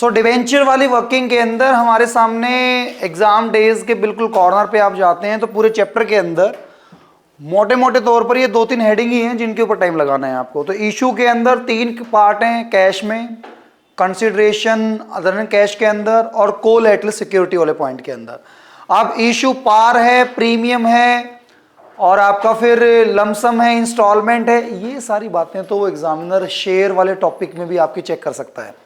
सो debenture वाली working के अंदर हमारे सामने एग्जाम डेज के बिल्कुल कॉर्नर पे आप जाते हैं तो पूरे चैप्टर के अंदर मोटे मोटे तौर पर ये 2-3 हेडिंग ही हैं जिनके ऊपर टाइम लगाना है आपको। तो इशू के अंदर 3 पार्ट हैं, कैश में, कंसिडरेशन अदर देन कैश के अंदर और कोलैटरल सिक्योरिटी वाले पॉइंट के अंदर। अब इशू पार है, प्रीमियम है और आपका फिर लमसम है, इंस्टॉलमेंट है, ये सारी बातें तो वो एग्जामिनर शेयर वाले टॉपिक में भी आपकी चेक कर सकता है।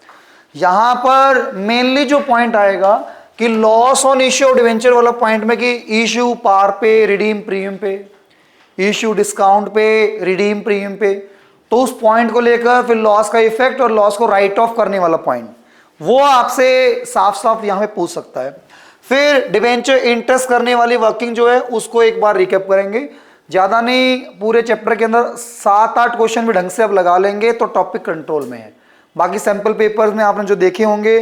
यहां पर मेनली जो पॉइंट आएगा कि loss on issue of debenture वाला पॉइंट में कि इश्यू पार पे, रिडीम प्रीमियम पे, इश्यू डिस्काउंट पे, रिडीम प्रीमियम पे, तो उस पॉइंट को लेकर फिर लॉस का इफेक्ट और लॉस को राइट ऑफ करने वाला पॉइंट वो आपसे साफ साफ यहां पे पूछ सकता है। फिर डिवेंचर इंटरेस्ट करने वाली वर्किंग जो है उसको एक बार रिकैप करेंगे, ज्यादा नहीं, पूरे चैप्टर के अंदर 7-8 क्वेश्चन भी ढंग से आप लगा लेंगे तो टॉपिक कंट्रोल में है। बाकी सैंपल पेपर्स में आपने जो देखे होंगे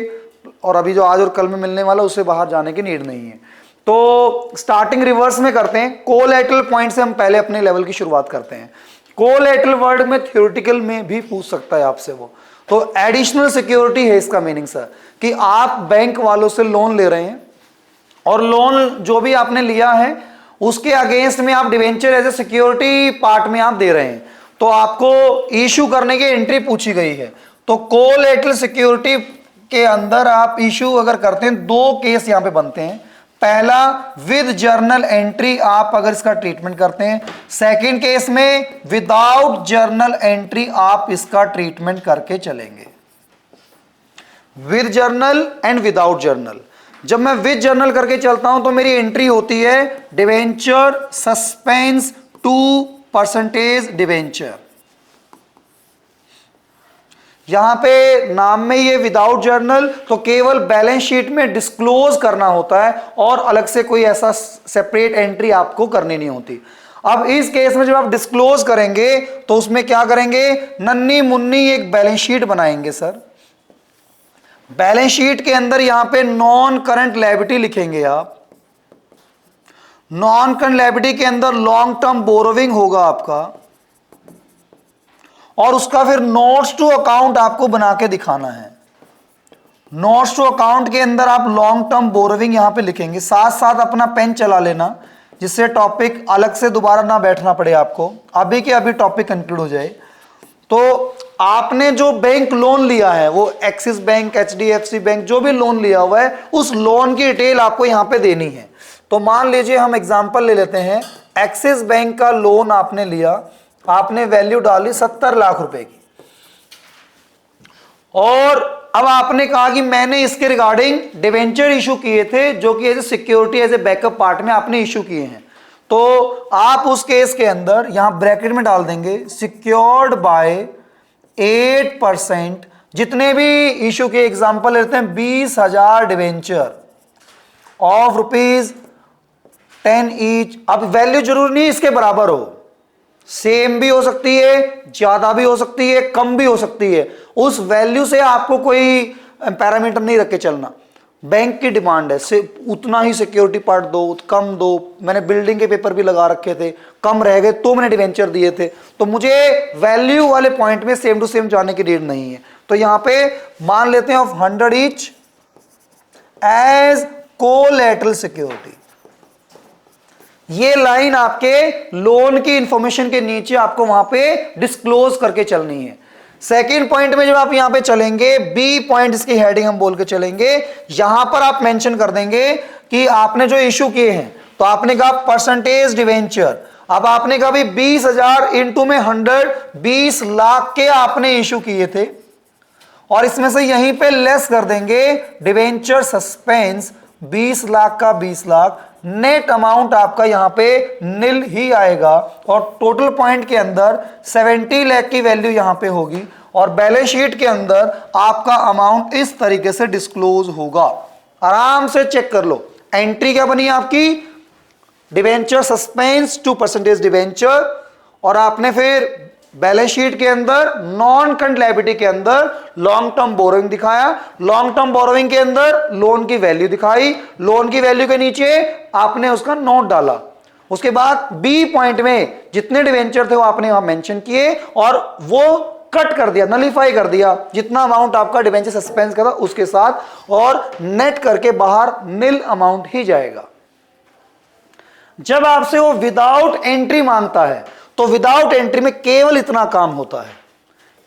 और अभी जो आज और कल में मिलने वाला उससे बाहर जाने की नीड नहीं है। तो स्टार्टिंग रिवर्स में करते हैं, कोलैटरल पॉइंट से हम पहले अपने लेवल की शुरुआत करते हैं। कोलैटरल वर्ड में थ्योरेटिकल में भी पूछ सकता है आपसे वो, तो एडिशनल सिक्योरिटी है इसका मीनिंग सर, कि आप बैंक वालों से लोन ले रहे हैं और लोन जो भी आपने लिया है उसके अगेंस्ट में आप debenture as a security part में आप दे रहे हैं, तो आपको इशू करने की एंट्री पूछी गई है। तो कोलैटरल सिक्योरिटी के अंदर आप इशू अगर करते हैं, 2 केस यहां पे बनते हैं। पहला विद जर्नल एंट्री आप अगर इसका ट्रीटमेंट करते हैं, सेकंड केस में विदाउट जर्नल एंट्री आप इसका ट्रीटमेंट करके चलेंगे। With journal and without journal. जब मैं विद जर्नल करके चलता हूं तो मेरी एंट्री होती है डिवेंचर सस्पेंस 2% डिवेंचर। यहां पे नाम में ये विदाउट जर्नल, तो केवल बैलेंस शीट में डिस्क्लोज करना होता है और अलग से कोई ऐसा सेपरेट एंट्री आपको करनी नहीं होती। अब इस केस में जब आप डिस्क्लोज करेंगे तो उसमें क्या करेंगे, नन्ही मुन्नी एक बैलेंस शीट बनाएंगे सर। बैलेंस शीट के अंदर यहां पे नॉन करंट लायबिलिटी लिखेंगे आप। नॉन करंट लायबिलिटी के अंदर लॉन्ग टर्म बोरोविंग होगा आपका और उसका फिर नोट्स टू अकाउंट आपको बना के दिखाना है। नोट्स टू अकाउंट के अंदर आप लॉन्ग टर्म बोरोविंग यहां पे लिखेंगे, साथ साथ अपना पेन चला लेना जिससे टॉपिक अलग से दोबारा ना बैठना पड़े आपको, अभी के अभी टॉपिक कंक्लूड हो जाए। तो आपने जो बैंक लोन लिया है वो एक्सिस बैंक, HDFC बैंक, जो भी लोन लिया हुआ है उस लोन की डिटेल आपको यहां पे देनी है। तो मान लीजिए हम एग्जांपल ले लेते हैं, एक्सिस बैंक का लोन आपने लिया, आपने वैल्यू डाली 70 लाख रुपए की और अब आपने कहा कि मैंने इसके रिगार्डिंग डिवेंचर इशू किए थे जो कि as a security, as a backup part में आपने इशू किए हैं। तो आप उस केस के अंदर यहां ब्रैकेट में डाल देंगे सिक्योर्ड बाय 8%, जितने भी इशू के एग्जांपल लेते हैं 20,000 डिवेंचर ऑफ ₹10 ईच। अब वैल्यू जरूरी नहीं इसके बराबर हो, सेम भी हो सकती है, ज्यादा भी हो सकती है, कम भी हो सकती है। उस वैल्यू से आपको कोई पैरामीटर नहीं रख के चलना। बैंक की डिमांड है उतना ही सिक्योरिटी पार्ट दो, कम दो। मैंने बिल्डिंग के पेपर भी लगा रखे थे, कम रह गए तो मैंने डिवेंचर दिए थे। तो मुझे वैल्यू वाले पॉइंट में सेम टू सेम जाने की नीड नहीं है। तो यहां पे मान लेते हैं of 100 each as collateral security. ये लाइन आपके लोन की इंफॉर्मेशन के नीचे आपको वहां पे डिस्क्लोज करके चलनी है। सेकेंड पॉइंट में जब आप यहां पे चलेंगे, बी पॉइंट इसकी हेडिंग हम बोल के चलेंगे, यहां पर आप मेंशन कर देंगे कि आपने जो इशू किए हैं, तो आपने कहा परसेंटेज डिवेंचर। अब आपने कहा भी 20,000 इंटू में 100, 20 लाख के आपने इशू किए थे और इसमें से यहीं पे लेस कर देंगे डिवेंचर सस्पेंस 20 लाख का 20 लाख। नेट अमाउंट आपका यहां पे नील ही आएगा और टोटल पॉइंट के अंदर 70 लाख की वैल्यू यहां पे होगी और बैलेंस शीट के अंदर आपका अमाउंट इस तरीके से डिस्क्लोज होगा। आराम से चेक कर लो एंट्री क्या बनी आपकी, डिवेंचर सस्पेंस 2% डिवेंचर, और आपने फिर बैलेंस शीट के अंदर नॉन करंट लायबिलिटी के अंदर लॉन्ग टर्म बोरोइंग दिखाया, लॉन्ग टर्म बोरोइंग के अंदर लोन की वैल्यू दिखाई, लोन की वैल्यू के नीचे आपने उसका नोट डाला। उसके बाद बी पॉइंट में जितने डिवेंचर थे वो आपने वहां मेंशन किए और वो कट कर दिया, नलीफाई कर दिया जितना अमाउंट आपका डिबेंचर सस्पेंस का था उसके साथ, और नेट करके बाहर नील अमाउंट ही जाएगा। जब आपसे वो विदाउट एंट्री मांगता है तो विदाउट एंट्री में केवल इतना काम होता है,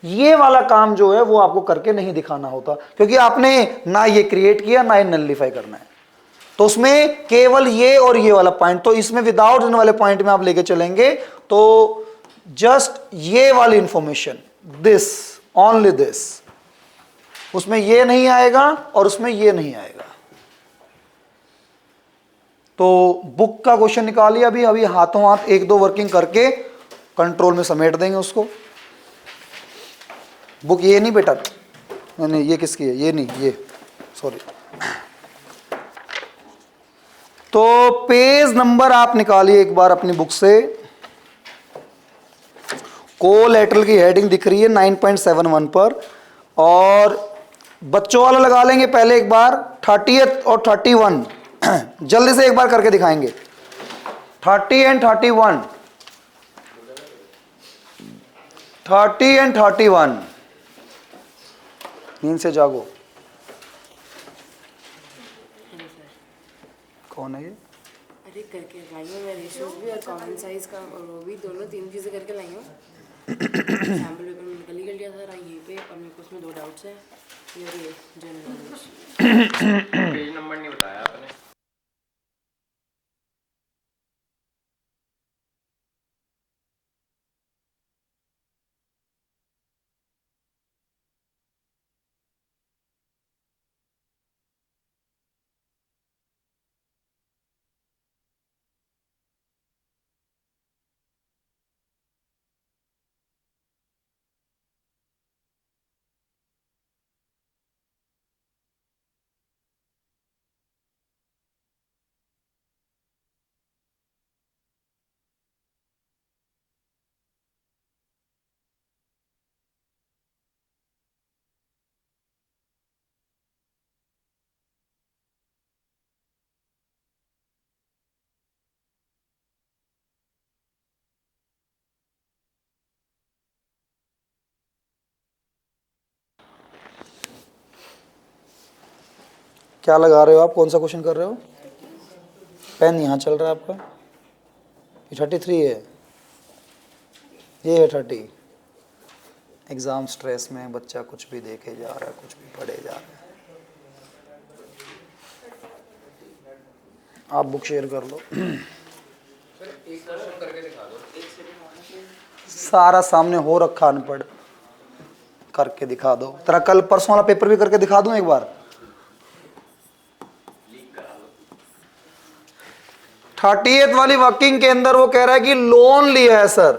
ये वाला काम जो है वो आपको करके नहीं दिखाना होता, क्योंकि आपने ना ये क्रिएट किया ना ये नलिफाई करना है। तो उसमें केवल ये और ये वाला पॉइंट, तो इसमें विदाउट इन वाले पॉइंट में आप लेके चलेंगे तो जस्ट ये वाली इंफॉर्मेशन, दिस, ओनली दिस, उसमें ये नहीं आएगा और उसमें ये नहीं आएगा। तो बुक का क्वेश्चन निकालिए, अभी हाथों हाथ एक दो वर्किंग करके कंट्रोल में समेट देंगे उसको। बुक ये नहीं बेटा, नहीं ये किसकी है, ये नहीं, ये सॉरी। तो पेज नंबर आप निकालिए एक बार अपनी बुक से। कोलैटरल की हेडिंग दिख रही है 9.71 पर, और बच्चों वाला लगा लेंगे पहले एक बार, 30th और 31 जल्दी से एक बार करके दिखाएंगे। 30 एंड 31, 30 एंड 31, नींद से जागो। कौन है ये? अरे करके लाई हूँ मैं, रेशियोज भी और कॉमन साइज का, और वो भी दोनों तीन चीज़ें करके लाई हूँ। सैम्पल पेपर में निकल ही कर लिया था यहीं पे, और मेरे को उसमें 2 डाउट्स हैं। ये जनरल पेज नंबर नहीं बताया आपने। क्या लगा रहे हो आप, कौन सा क्वेश्चन कर रहे हो? पेन यहाँ चल रहा है आपका, ये 33 है, ये है 30। एग्ज़ाम स्ट्रेस में बच्चा कुछ भी देखे जा रहा है, कुछ भी पढ़े जा रहा है। आप बुक शेयर कर लो। एक क्वेश्चन करके दिखा दो। सारा सामने हो रखा, अनपढ़, करके दिखा दो। तेरा कल परसों वाला पेपर भी करके दिखा दूं एक बार। 30th वाली वर्किंग के अंदर वो कह रहा है कि लोन लिया है सर,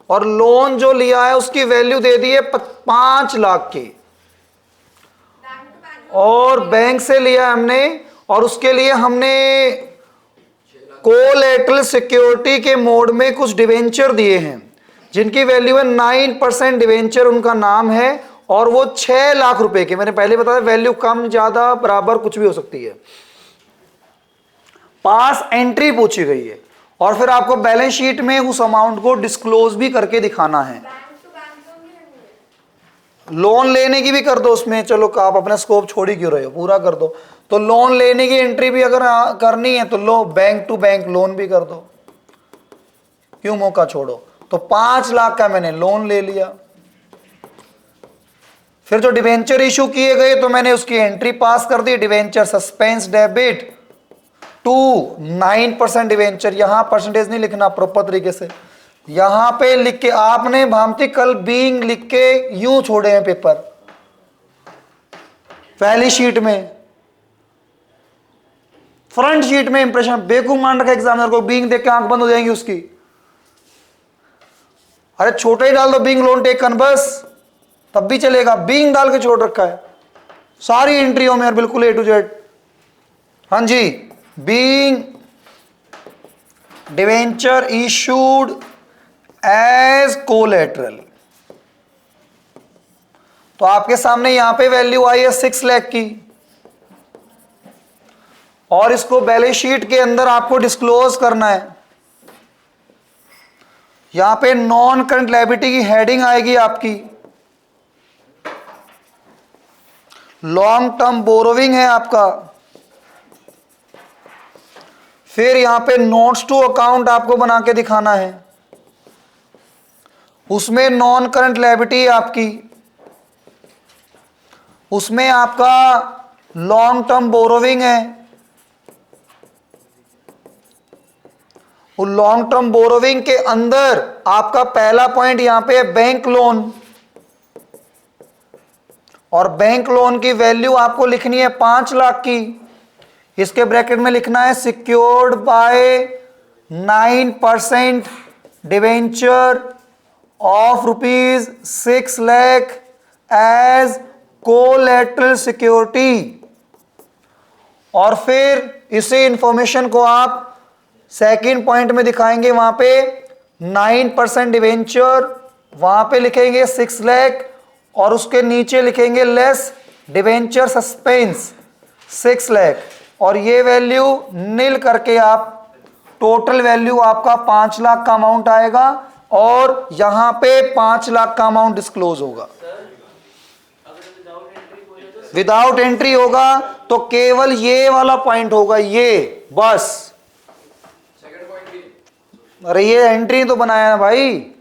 और लोन जो लिया है उसकी वैल्यू दे दी है 5 लाख की, और बैंक से लिया हमने, और उसके लिए हमने कोलैटरल सिक्योरिटी के मोड में कुछ डिवेंचर दिए हैं जिनकी वैल्यू है 9% डिवेंचर उनका नाम है, और वो 6 लाख रुपए के। मैंने पहले बताया वैल्यू कम ज्यादा बराबर कुछ भी हो सकती है। पास एंट्री पूछी गई है, और फिर आपको बैलेंस शीट में उस अमाउंट को डिस्क्लोज भी करके दिखाना है। लोन लेने की भी कर दो उसमें, चलो आप अपना स्कोप छोड़ ही क्यों रहे हो, पूरा कर दो। तो लोन लेने की एंट्री भी अगर करनी है तो लो, बैंक टू बैंक लोन भी कर दो, क्यों मौका छोड़ो। तो 5 लाख का मैंने लोन ले लिया। फिर जो डिवेंचर इशू किए गए तो मैंने उसकी एंट्री पास कर दी, debenture suspense debit to 9% debenture. यहां परसेंटेज नहीं लिखना, प्रॉपर तरीके से यहां पे लिख के, आपने भामती कल बीइंग लिख के यूं छोड़े हैं पेपर पहली शीट में, फ्रंट शीट में इंप्रेशन। बेवकूफ मान रखा एग्जामिनर को, बीइंग देख के आंख बंद हो जाएंगी उसकी। अरे छोटा ही डाल दो बीइंग लोन टेकन बस, तब भी चलेगा। बीइंग डाल के छोड़ रखा है सारी एंट्रियों में, और बिल्कुल A to Z। हाँ जी, being debenture issued as collateral. तो आपके सामने यहां पे वैल्यू आई है 6 लाख की, और इसको बैलेंस शीट के अंदर आपको डिस्क्लोज करना है। यहां पे नॉन करंट लायबिलिटी की हेडिंग आएगी आपकी, लॉन्ग टर्म बोरोविंग है आपका। फिर यहां पे नोट्स टू अकाउंट आपको बना के दिखाना है, उसमें नॉन करंट लायबिलिटी आपकी, उसमें आपका लॉन्ग टर्म बोरोविंग है। वो लॉन्ग टर्म बोरोविंग के अंदर आपका पहला पॉइंट यहां पे है बैंक लोन, और बैंक लोन की वैल्यू आपको लिखनी है 5 लाख की। इसके ब्रैकेट में लिखना है secured by 9% debenture of ₹6 lakh as collateral security. और फिर इसी इंफॉर्मेशन को आप सेकंड पॉइंट में दिखाएंगे, वहां पे 9% डिवेंचर, वहां पे लिखेंगे 6 लाख और उसके नीचे लिखेंगे लेस डिवेंचर सस्पेंस 6 लाख, और ये वैल्यू नील करके आप टोटल वैल्यू आपका 5 लाख का अमाउंट आएगा, और यहां पे 5 लाख का अमाउंट डिस्क्लोज होगा। विदाउट एंट्री होगा तो केवल ये वाला पॉइंट होगा, ये बस। सेकंड पॉइंट भी अरे ये एंट्री तो बनाया है भाई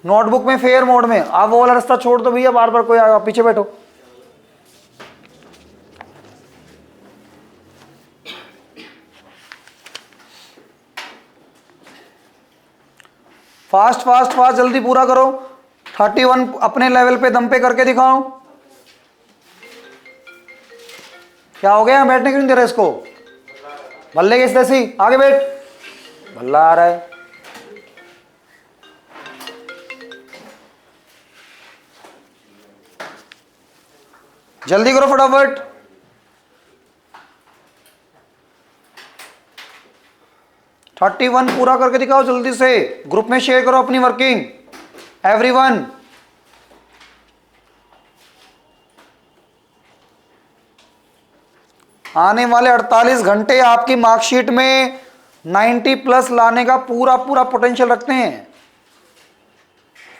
नोटबुक में फेयर मोड में। आप वो वाला रास्ता छोड़ दो भैया, बार बार कोई आएगा, पीछे बैठो। फास्ट फास्ट फास्ट जल्दी पूरा करो। 31 अपने लेवल पे दम पे करके दिखाओ। क्या हो गया, बैठने क्यों नहीं दे रहे इसको? भल्ले के जैसी आगे बैठ, भल्ला आ रहा है। जल्दी करो फटाफट। थर्टी 31 पूरा करके दिखाओ जल्दी से। ग्रुप में शेयर करो अपनी वर्किंग, एवरीवन। आने वाले 48 घंटे आपकी मार्कशीट में 90 प्लस लाने का पूरा पूरा पोटेंशियल रखते हैं।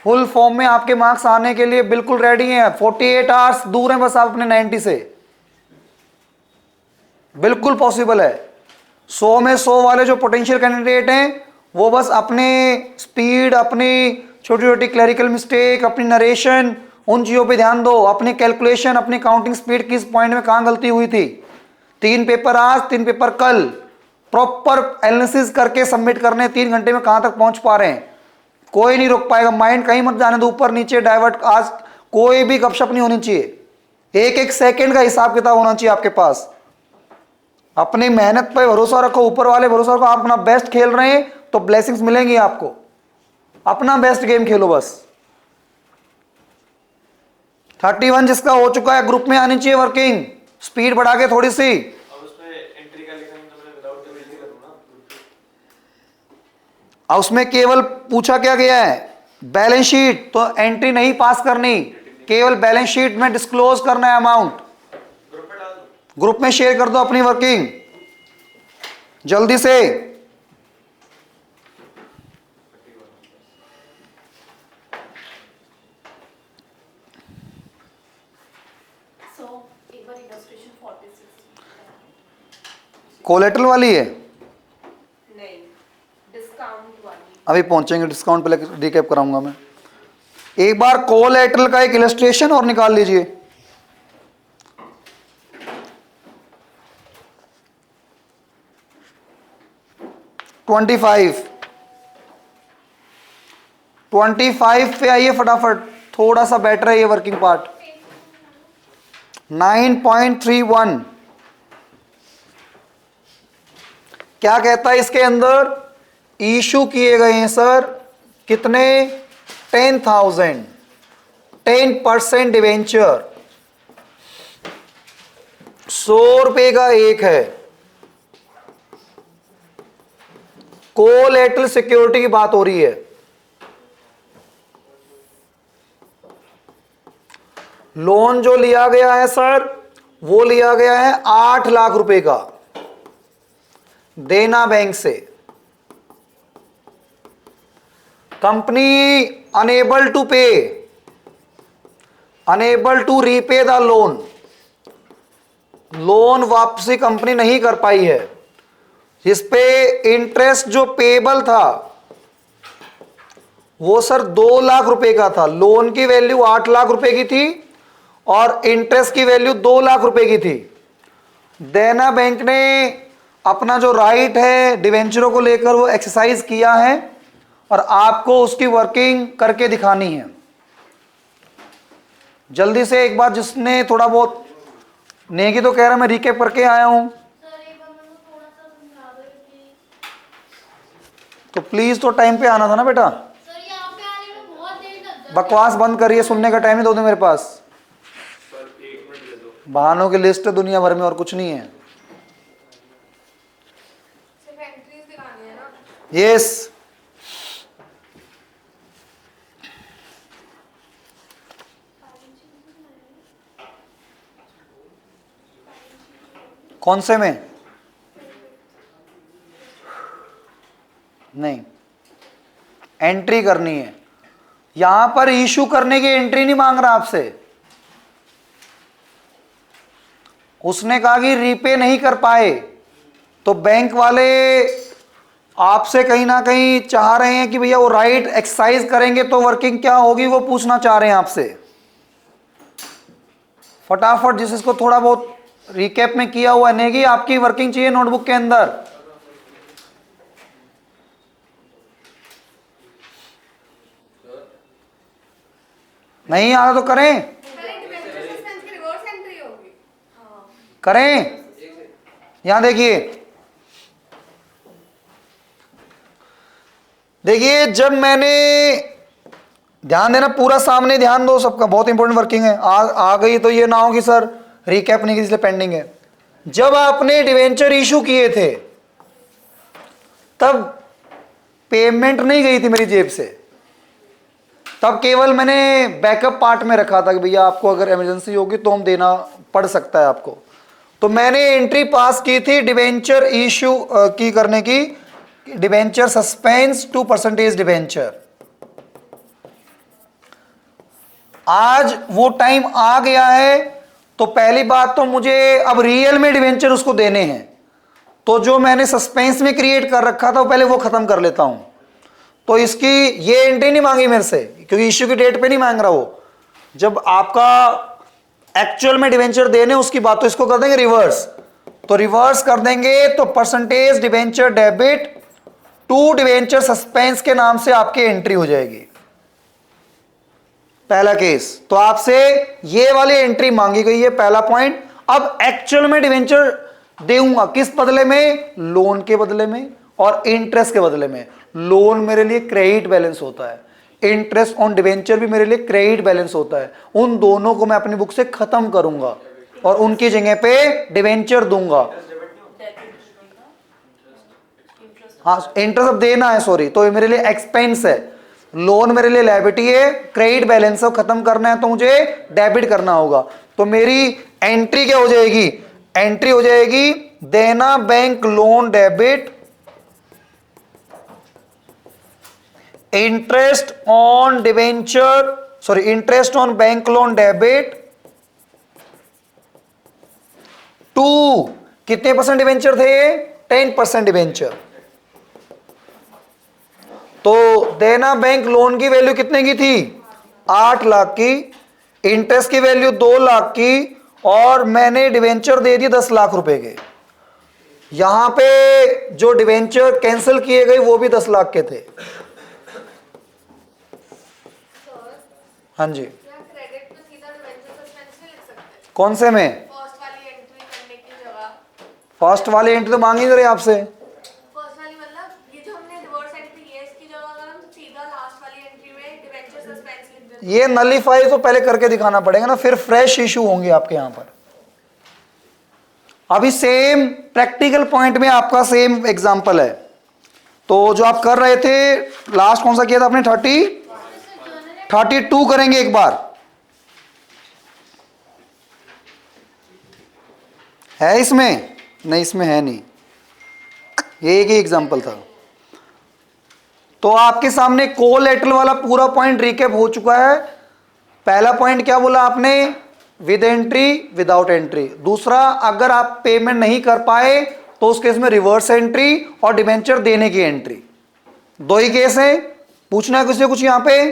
फुल फॉर्म में आपके मार्क्स आने के लिए बिल्कुल रेडी हैं। 48 आवर्स दूर हैं बस आप अपने 90 से, बिल्कुल पॉसिबल है। 100 में 100 वाले जो पोटेंशियल कैंडिडेट हैं वो बस अपने स्पीड, अपनी छोटी छोटी क्लरिकल मिस्टेक, अपनी नरेशन, उन चीज़ों पे ध्यान दो। अपनी कैलकुलेशन, अपनी काउंटिंग स्पीड, किस पॉइंट में कहाँ गलती हुई थी। 3 पेपर आज, 3 पेपर कल, प्रॉपर एनालिसिस करके सबमिट करने। 3 घंटे में कहाँ तक पहुंच पा रहे हैं, कोई नहीं रोक पाएगा। माइंड कहीं मत जाने दो ऊपर नीचे डाइवर्ट। आज कोई भी गपशप नहीं होनी चाहिए, एक एक सेकंड का हिसाब किताब होना चाहिए आपके पास। अपनी मेहनत पे भरोसा रखो, ऊपर वाले भरोसा रखो। आप अपना बेस्ट खेल रहे हैं तो ब्लेसिंग्स मिलेंगी आपको। अपना बेस्ट गेम खेलो बस। 31 जिसका हो चुका है ग्रुप में आनी चाहिए वर्किंग, स्पीड बढ़ा के थोड़ी सी। अब उसमें एंट्री का लिखा है तो मैं विदाउट एंट्री करूंगा। और उसमें केवल पूछा क्या गया है, बैलेंस शीट, तो एंट्री नहीं पास करनी, केवल बैलेंस शीट में डिस्क्लोज करना है अमाउंट। ग्रुप में डाल दो। ग्रुप में शेयर कर दो अपनी वर्किंग जल्दी से। एक बार इलस्ट्रेशन 46 कोलेटरल वाली है, नहीं, डिस्काउंट वाली। अभी पहुंचेंगे, डिस्काउंट पे रिकैप कराऊंगा मैं। एक बार कोलेटरल का एक इलस्ट्रेशन और निकाल लीजिए। ट्वेंटी फाइव पे आइए फटाफट, थोड़ा सा बेटर है ये वर्किंग पार्ट। 9.31 क्या कहता है इसके अंदर? इशू किए गए हैं सर कितने? 10,000, 10% डिवेंचर, 100 रुपए का एक है। कोलैटरल सिक्योरिटी की बात हो रही है। लोन जो लिया गया है सर वो लिया गया है 8 लाख रुपए का, देना बैंक से। Company unable to pay, unable to repay the loan, loan वापसी कंपनी नहीं कर पाई है। इस पे इंटरेस्ट जो पेबल था वो सर 2 लाख रुपए का था। लोन की वैल्यू 8 लाख रुपए की थी और इंटरेस्ट की वैल्यू 2 लाख रुपए की थी। देना बैंक ने अपना जो राइट है डिवेंचरों को लेकर वो एक्सरसाइज किया है और आपको उसकी वर्किंग करके दिखानी है। जल्दी से एक बार, जिसने थोड़ा बहुत नेगी तो कह रहा मैं रिकेप करके आया हूं, तो प्लीज तो टाइम पे आना था ना बेटा। बकवास बंद करिए, सुनने का टाइम ही दो मेरे पास। बहानों की लिस्ट है दुनिया भर में और कुछ नहीं है। सिर्फ एंट्रीज दिखानी है ना। यस, कौन से में? नहीं, एंट्री करनी है। यहां पर इशू करने की एंट्री नहीं मांग रहा आपसे। उसने कहा कि रीपे नहीं कर पाए, तो बैंक वाले आपसे कहीं ना कहीं चाह रहे हैं कि भैया वो राइट एक्सरसाइज करेंगे तो वर्किंग क्या होगी, वो पूछना चाह रहे हैं आपसे। फटाफट जिसको थोड़ा बहुत रिकैप में किया हुआ नेगी, आपकी वर्किंग चाहिए नोटबुक के अंदर। नहीं आ रहा तो करें, की रिवर्स एंट्री होगी। करें। यहां देखिए, देखिए जब मैंने, ध्यान देना पूरा सामने, ध्यान दो सबका, बहुत इंपॉर्टेंट वर्किंग है। आ गई तो ये ना हो कि सर रिकैप नहीं की इसलिए पेंडिंग है। जब आपने डिवेंचर इशू किए थे तब पेमेंट नहीं गई थी मेरी जेब से, तब केवल मैंने बैकअप पार्ट में रखा था कि भैया आपको अगर इमरजेंसी होगी तो हम देना पड़ सकता है आपको। तो मैंने एंट्री पास की थी डिवेंचर इशू की करने की, debenture suspense to percentage debenture. आज वो टाइम आ गया है, तो पहली बात तो मुझे अब रियल में डिवेंचर उसको देने हैं, तो जो मैंने सस्पेंस में क्रिएट कर रखा था वो पहले वो खत्म कर लेता हूं। तो इसकी ये एंट्री नहीं मांगी मेरे से, क्योंकि इश्यू की डेट पे नहीं मांग रहा वो। जब आपका एक्चुअल में डिवेंचर देने उसकी बात, तो इसको कर देंगे रिवर्स। तो रिवर्स कर देंगे तो percentage debenture debit to debenture suspense के नाम से आपकी एंट्री हो जाएगी। पहला केस, तो आपसे ये वाली एंट्री मांगी गई है, पहला पॉइंट। अब एक्चुअल में डिवेंचर दूंगा किस बदले में? लोन के बदले में और इंटरेस्ट के बदले में। लोन मेरे लिए क्रेडिट बैलेंस होता है, इंटरेस्ट ऑन डिवेंचर भी मेरे लिए क्रेडिट बैलेंस होता है। उन दोनों को मैं अपनी बुक से खत्म करूंगा और उनकी जगह पे डिवेंचर दूंगा। हाँ, इंटरेस्ट अब देना है, सॉरी, तो ये मेरे लिए एक्सपेंस है। लोन मेरे लिए लायबिलिटी है, क्रेडिट बैलेंस है, खत्म करना है तो मुझे डेबिट करना होगा। तो मेरी एंट्री क्या हो जाएगी? एंट्री हो जाएगी Dena bank loan debit interest on debenture, sorry interest on bank loan debit to, कितने परसेंट डिवेंचर थे? 10% डिवेंचर। तो देना बैंक लोन की वैल्यू कितने की थी? 8 लाख की, इंटरेस्ट की वैल्यू 2 लाख की, और मैंने डिवेंचर दे दिए 10 लाख रुपए के। यहां पे जो डिवेंचर कैंसिल किए गए वो भी 10 लाख के थे। हाँ जी, क्रेडिट में सीधा डिवेंचर सस्पेंस नहीं लिख सकते? कौन से में? फर्स्ट वाली एंट्री करने की जगह। फर्स्ट वाली एंट्री तो मांगी नहीं रहे आपसे। फर्स्ट वाली मतलब ये जो हमने रिवर्स एंट्री की है, इसकी जगह अगर हम सीधा लास्ट वाली एंट्री में डिवेंचर सस्पेंस लिख देते ये नलीफाई तो पहले करके दिखाना पड़ेगा ना, फिर फ्रेश इशू होंगे आपके यहां पर। अभी सेम प्रैक्टिकल पॉइंट में आपका सेम एग्जांपल है। तो जो आप कर रहे थे, लास्ट कौन सा किया था आपने? 32 करेंगे एक बार। है इसमें? नहीं, इसमें है नहीं, ये एक ही एग्जांपल था। तो आपके सामने कोलेटरल वाला पूरा पॉइंट रिकैप हो चुका है। पहला पॉइंट क्या बोला आपने, विद एंट्री विदाउट एंट्री। दूसरा, अगर आप पेमेंट नहीं कर पाए तो उस केस में रिवर्स एंट्री और डिबेंचर देने की एंट्री, दो ही केस है। पूछना है किसी कुछ यहाँ पे?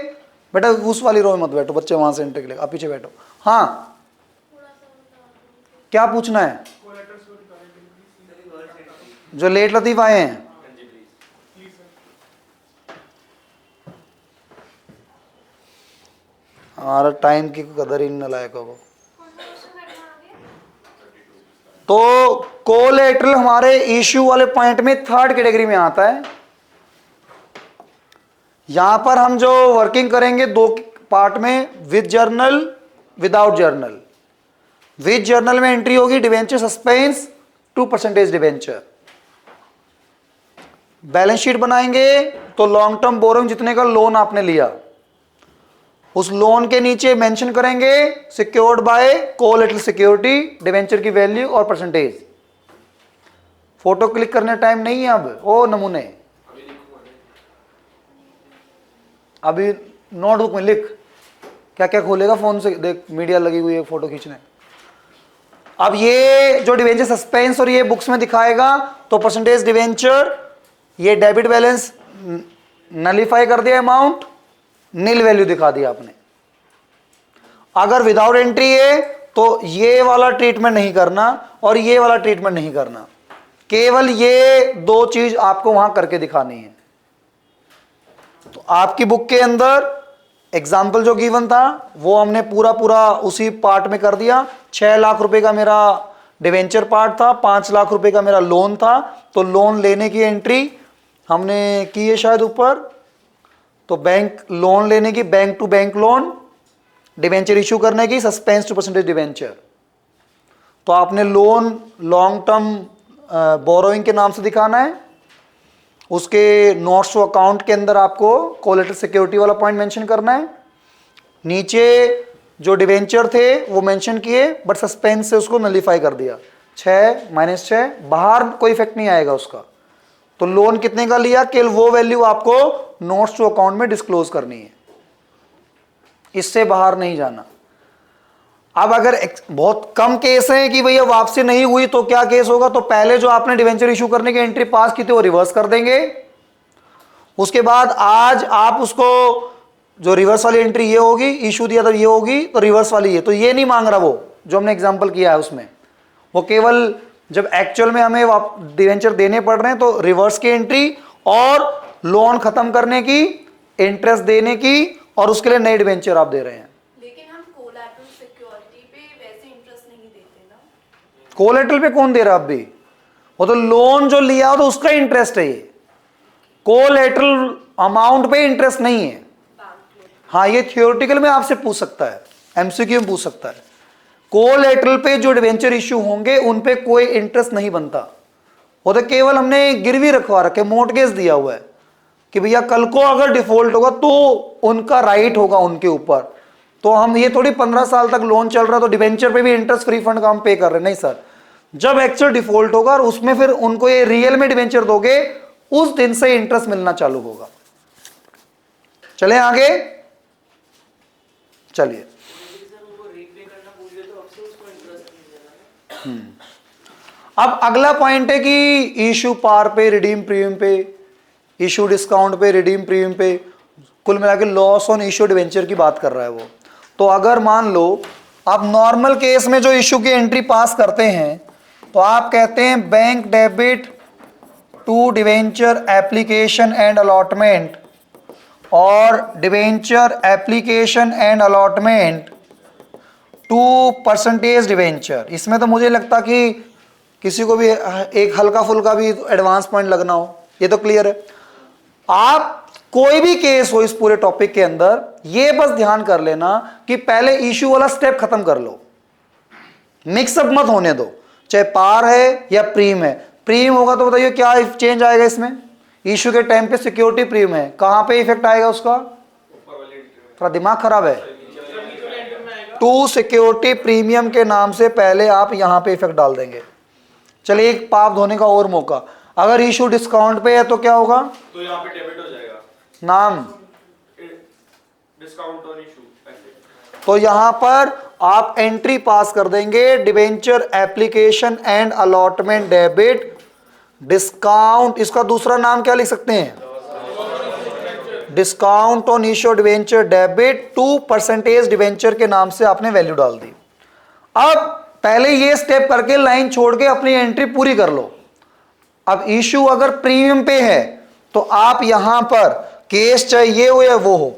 बेटा उस वाली रो में मत बैठो, बच्चे वहां से एंट्री के लिए, आप पीछे बैठो। हाँ, क्या पूछना है? जो लेट लतीफ आए हैं, हमारा टाइम की कदर ही नहीं लायक होगा। तो कोलेटरल हमारे इश्यू वाले पॉइंट में थर्ड कैटेगरी में आता है। यहां पर हम जो वर्किंग करेंगे दो पार्ट में, with journal without journal. With journal में एंट्री होगी debenture suspense 2% debenture. Balance sheet बनाएंगे तो लॉन्ग टर्म बोरोइंग जितने का लोन आपने लिया उस लोन के नीचे मेंशन करेंगे secured by collateral security, debenture की वैल्यू और परसेंटेज। फोटो क्लिक करने टाइम नहीं है अब, ओ नमूने अभी नोटबुक में लिख, क्या क्या खोलेगा फोन से, देख मीडिया लगी हुई है फोटो खींचने। अब ये जो डिवेंचर सस्पेंस और ये बुक्स में दिखाएगा तो परसेंटेज डिवेंचर, ये डेबिट बैलेंस नलीफाई कर दिया, अमाउंट नील वैल्यू दिखा दिया आपने। अगर विदाउट एंट्री है तो ये वाला ट्रीटमेंट नहीं करना और ये वाला ट्रीटमेंट नहीं करना, केवल ये दो चीज आपको वहां करके दिखानी है। तो आपकी बुक के अंदर एग्जाम्पल जो गिवन था वो हमने पूरा पूरा उसी पार्ट में कर दिया। 6 लाख रुपए का मेरा डिवेंचर पार्ट था, 5 लाख रुपए का मेरा लोन था, तो लोन लेने की एंट्री हमने की है शायद ऊपर। तो बैंक लोन लेने की, bank to bank loan, debenture issue करने की, सस्पेंस 2% डिवेंचर। तो आपने लोन लॉन्ग टर्म बोरोइंग के नाम से दिखाना है। उसके नोट्स टू अकाउंट के अंदर आपको कोलेटरल सिक्योरिटी वाला पॉइंट मेंशन करना है। नीचे जो डिवेंचर थे वो मेंशन किए बट सस्पेंस से उसको नलीफाई कर दिया, 6 - 6, बाहर कोई इफेक्ट नहीं आएगा उसका। तो लोन कितने का लिया, केवल वो वैल्यू आपको नोट्स टू अकाउंट में डिस्क्लोज करनी है, इससे बाहर नहीं जाना। अब अगर बहुत कम केस है कि भैया वापसी नहीं हुई तो क्या केस होगा, तो पहले जो आपने डिवेंचर इशू करने की एंट्री पास की थी वो रिवर्स कर देंगे। उसके बाद आज आप उसको जो रिवर्स वाली एंट्री ये होगी, इशू दिया था ये होगी, तो रिवर्स वाली ये, तो ये नहीं मांग रहा वो जो हमने एग्जांपल किया है उसमें। वो केवल जब एक्चुअल में हमें डिवेंचर देने पड़ रहे हैं तो रिवर्स की एंट्री और लोन खत्म करने की, इंटरेस्ट देने की, और उसके लिए नए डिवेंचर आप दे रहे हैं। लेकिन हम कोलैटरल सिक्योरिटी पे वैसे इंटरेस्ट नहीं देते ना। कोलेटरल पे कौन दे रहा अब भी, वो तो लोन जो लिया हो तो उसका इंटरेस्ट है ये, कोलेटरल अमाउंट पे इंटरेस्ट नहीं है। हाँ, ये थियोरेटिकल में आपसे पूछ सकता है, एमसीक्यू में पूछ सकता है। कोलेटरल पे जो डिवेंचर इश्यू होंगे उन पे कोई इंटरेस्ट नहीं बनता, वो तो केवल हमने गिरवी रखवा रखे, मोर्टगेज दिया हुआ है कि भैया कल को अगर डिफॉल्ट होगा तो उनका राइट होगा उनके ऊपर। तो हम ये थोड़ी 15 साल तक लोन चल रहा है तो डिवेंचर पे भी इंटरेस्ट फ्री फंड का हम पे कर रहे हैं, नहीं सर। जब एक्चुअल डिफॉल्ट होगा और उसमें फिर उनको ये रियल में डिवेंचर दोगे उस दिन से इंटरेस्ट मिलना चालू होगा। चले आगे, चलिए। अब अगला पॉइंट है कि इशू पार पे, रिडीम प्रीमियम पे, इशू डिस्काउंट पे, रिडीम प्रीमियम पे, कुल मिला के लॉस ऑन इशू डिवेंचर की बात कर रहा है वो। तो अगर मान लो आप नॉर्मल केस में जो इशू की एंट्री पास करते हैं तो आप कहते हैं bank debit to debenture application and allotment और debenture application and allotment to % debenture. इसमें तो मुझे लगता कि किसी को भी एक हल्का फुल्का भी एडवांस पॉइंट लगना हो, ये तो क्लियर है। आप कोई भी केस हो इस पूरे टॉपिक के अंदर, ये बस ध्यान कर लेना कि पहले इशू वाला स्टेप खत्म कर लो, मिक्सअप मत होने दो, चाहे पार है या प्रीम है। प्रीम होगा तो बताइए क्या चेंज आएगा इसमें, इशू के टाइम पे सिक्योरिटी प्रीम है, कहां पे इफेक्ट आएगा उसका, थोड़ा दिमाग खराब है, टू सिक्योरिटी प्रीमियम के नाम से पहले आप यहां पे इफेक्ट डाल देंगे। चलिए एक पाप धोने का और मौका, अगर इशू डिस्काउंट पे है तो क्या होगा, तो यहाँ पे डेबिट हो जाएगा। नाम, डिस्काउंट ऑन इशू ऐसे। तो यहां पर आप एंट्री पास कर देंगे, debenture application and allotment debit discount. इसका दूसरा नाम क्या लिख सकते हैं? Discount on issue debenture debit 2% debenture के नाम से आपने वैल्यू डाल दी। अब पहले ये स्टेप करके लाइन छोड़ के अपनी एंट्री पूरी कर लो। अब इश्यू अगर प्रीमियम पे है तो आप यहां पर केस चाहे ये हो या वो हो,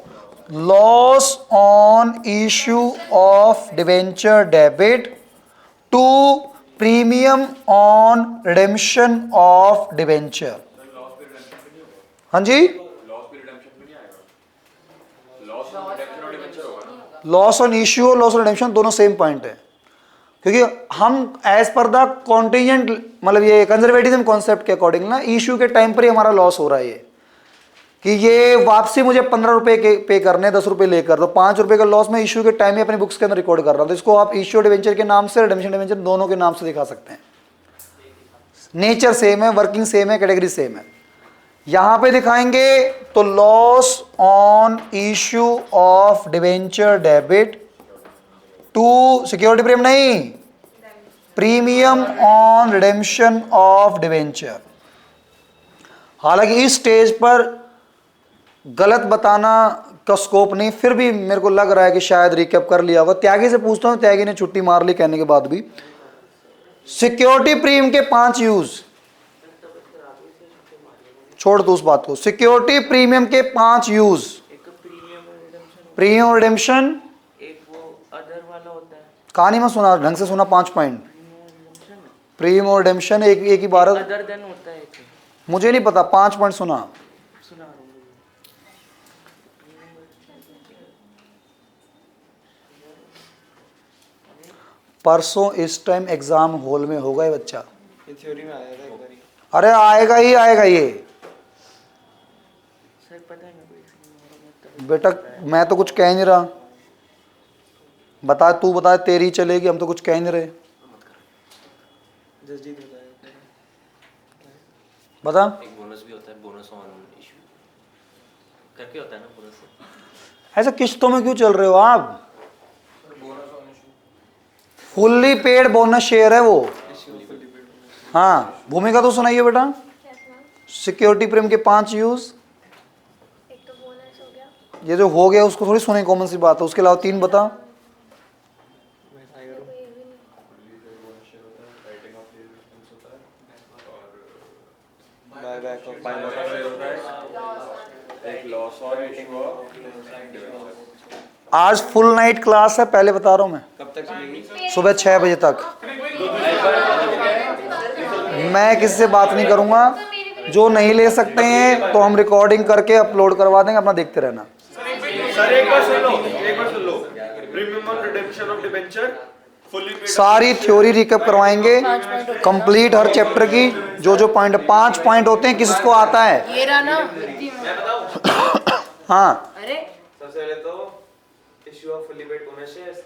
loss on issue of debenture debit to premium on redemption of debenture. हाँ जी, लॉस ऑन इश्यू और लॉस ऑन रिडेम्पशन दोनों सेम पॉइंट है, क्योंकि हम एज पर द कॉन्टीजेंट मतलब ये कंजर्वेटिज्म कॉन्सेप्ट के अकॉर्डिंग ना इश्यू के टाइम पर ही हमारा लॉस हो रहा है ये, कि ये वापसी मुझे 15 रुपए के पे करने 10 रुपए लेकर, तो 5 रुपए का लॉस मैं इश्यू के टाइम ही अपनी बुक्स के अंदर रिकॉर्ड कर रहा हूं। तो इसको आप इश्यू डिबेंचर के नाम से, रिडेम्पशन डिबेंचर दोनों के नाम से दिखा सकते हैं। नेचर सेम है, वर्किंग सेम है, कैटेगरी सेम है। यहां पे दिखाएंगे तो loss on issue of debenture debit to security premium नहीं, premium on redemption of debenture. हालांकि इस स्टेज पर गलत बताना का स्कोप नहीं, फिर भी मेरे को लग रहा है कि शायद रिकैप कर लिया होगा। त्यागी से पूछता हूं, त्यागी ने छुट्टी मार ली कहने के बाद भी। सिक्योरिटी प्रीमियम के 5 यूज, छोड़ दो उस बात को। सिक्योरिटी प्रीमियम के 5 यूज, प्रीमियम रिडेम्पशन, एक वो अदर वाला होता है, कहानी में सुना ढंग से सुना 5 पॉइंट। प्रीमियम रिडेम्पशन एक ही बार, अदर देन होता है एक, मुझे नहीं पता, 5 पॉइंट सुना। सुना रहा हूँ। परसों इस टाइम एग्जाम हॉल में होगा ये बच्चा। ये थ्योरी में आया था एक बारी। अरे आएगा ही आएगा ये सर पता है मेरे को बेटा, मैं तो कुछ कह नहीं रहा। बता, तू बता, तेरी चलेगी, हम तो कुछ कह नहीं रहे। जसजीत बताया बता। एक बोनस भी होता है, बोनस ऑन इशू करके होता है ना बोनस। ऐसा किस्तों में क्यों चल रहे हो आप? फुल्ली पेड बोनस शेयर है वो। हाँ, भूमिका तो सुनाइए बेटा। सिक्योरिटी प्रीमियम के 5 यूज। एक तो बोनस हो गया, ये जो हो गया उसको थोड़ी सुने, कॉमन सी बात है। उसके अलावा 3 बता। बायबैक ऑफ फाइनल एक लॉस ऑन इशू ऑफ आज फुल नाइट क्लास है, पहले बता रहा हूं मैं, कब तक चलेगी? सुबह 6 बजे तक। मैं किसी से बात नहीं करूंगा। जो नहीं ले सकते हैं तो हम रिकॉर्डिंग करके अपलोड करवा देंगे, अपना देखते रहना। सर एक बार सुन लो, एक बार सुन लो। Premium on redemption of debenture fully paid. सारी थ्योरी रिकैप करवाएंगे कंप्लीट हर चैप्टर की। जो जो पॉइंट 5 पॉइंट होते हैं, किसको आता है? ये रहा ना। हाँ, अरे सबसे पहले तो issue off fully paid bonus shares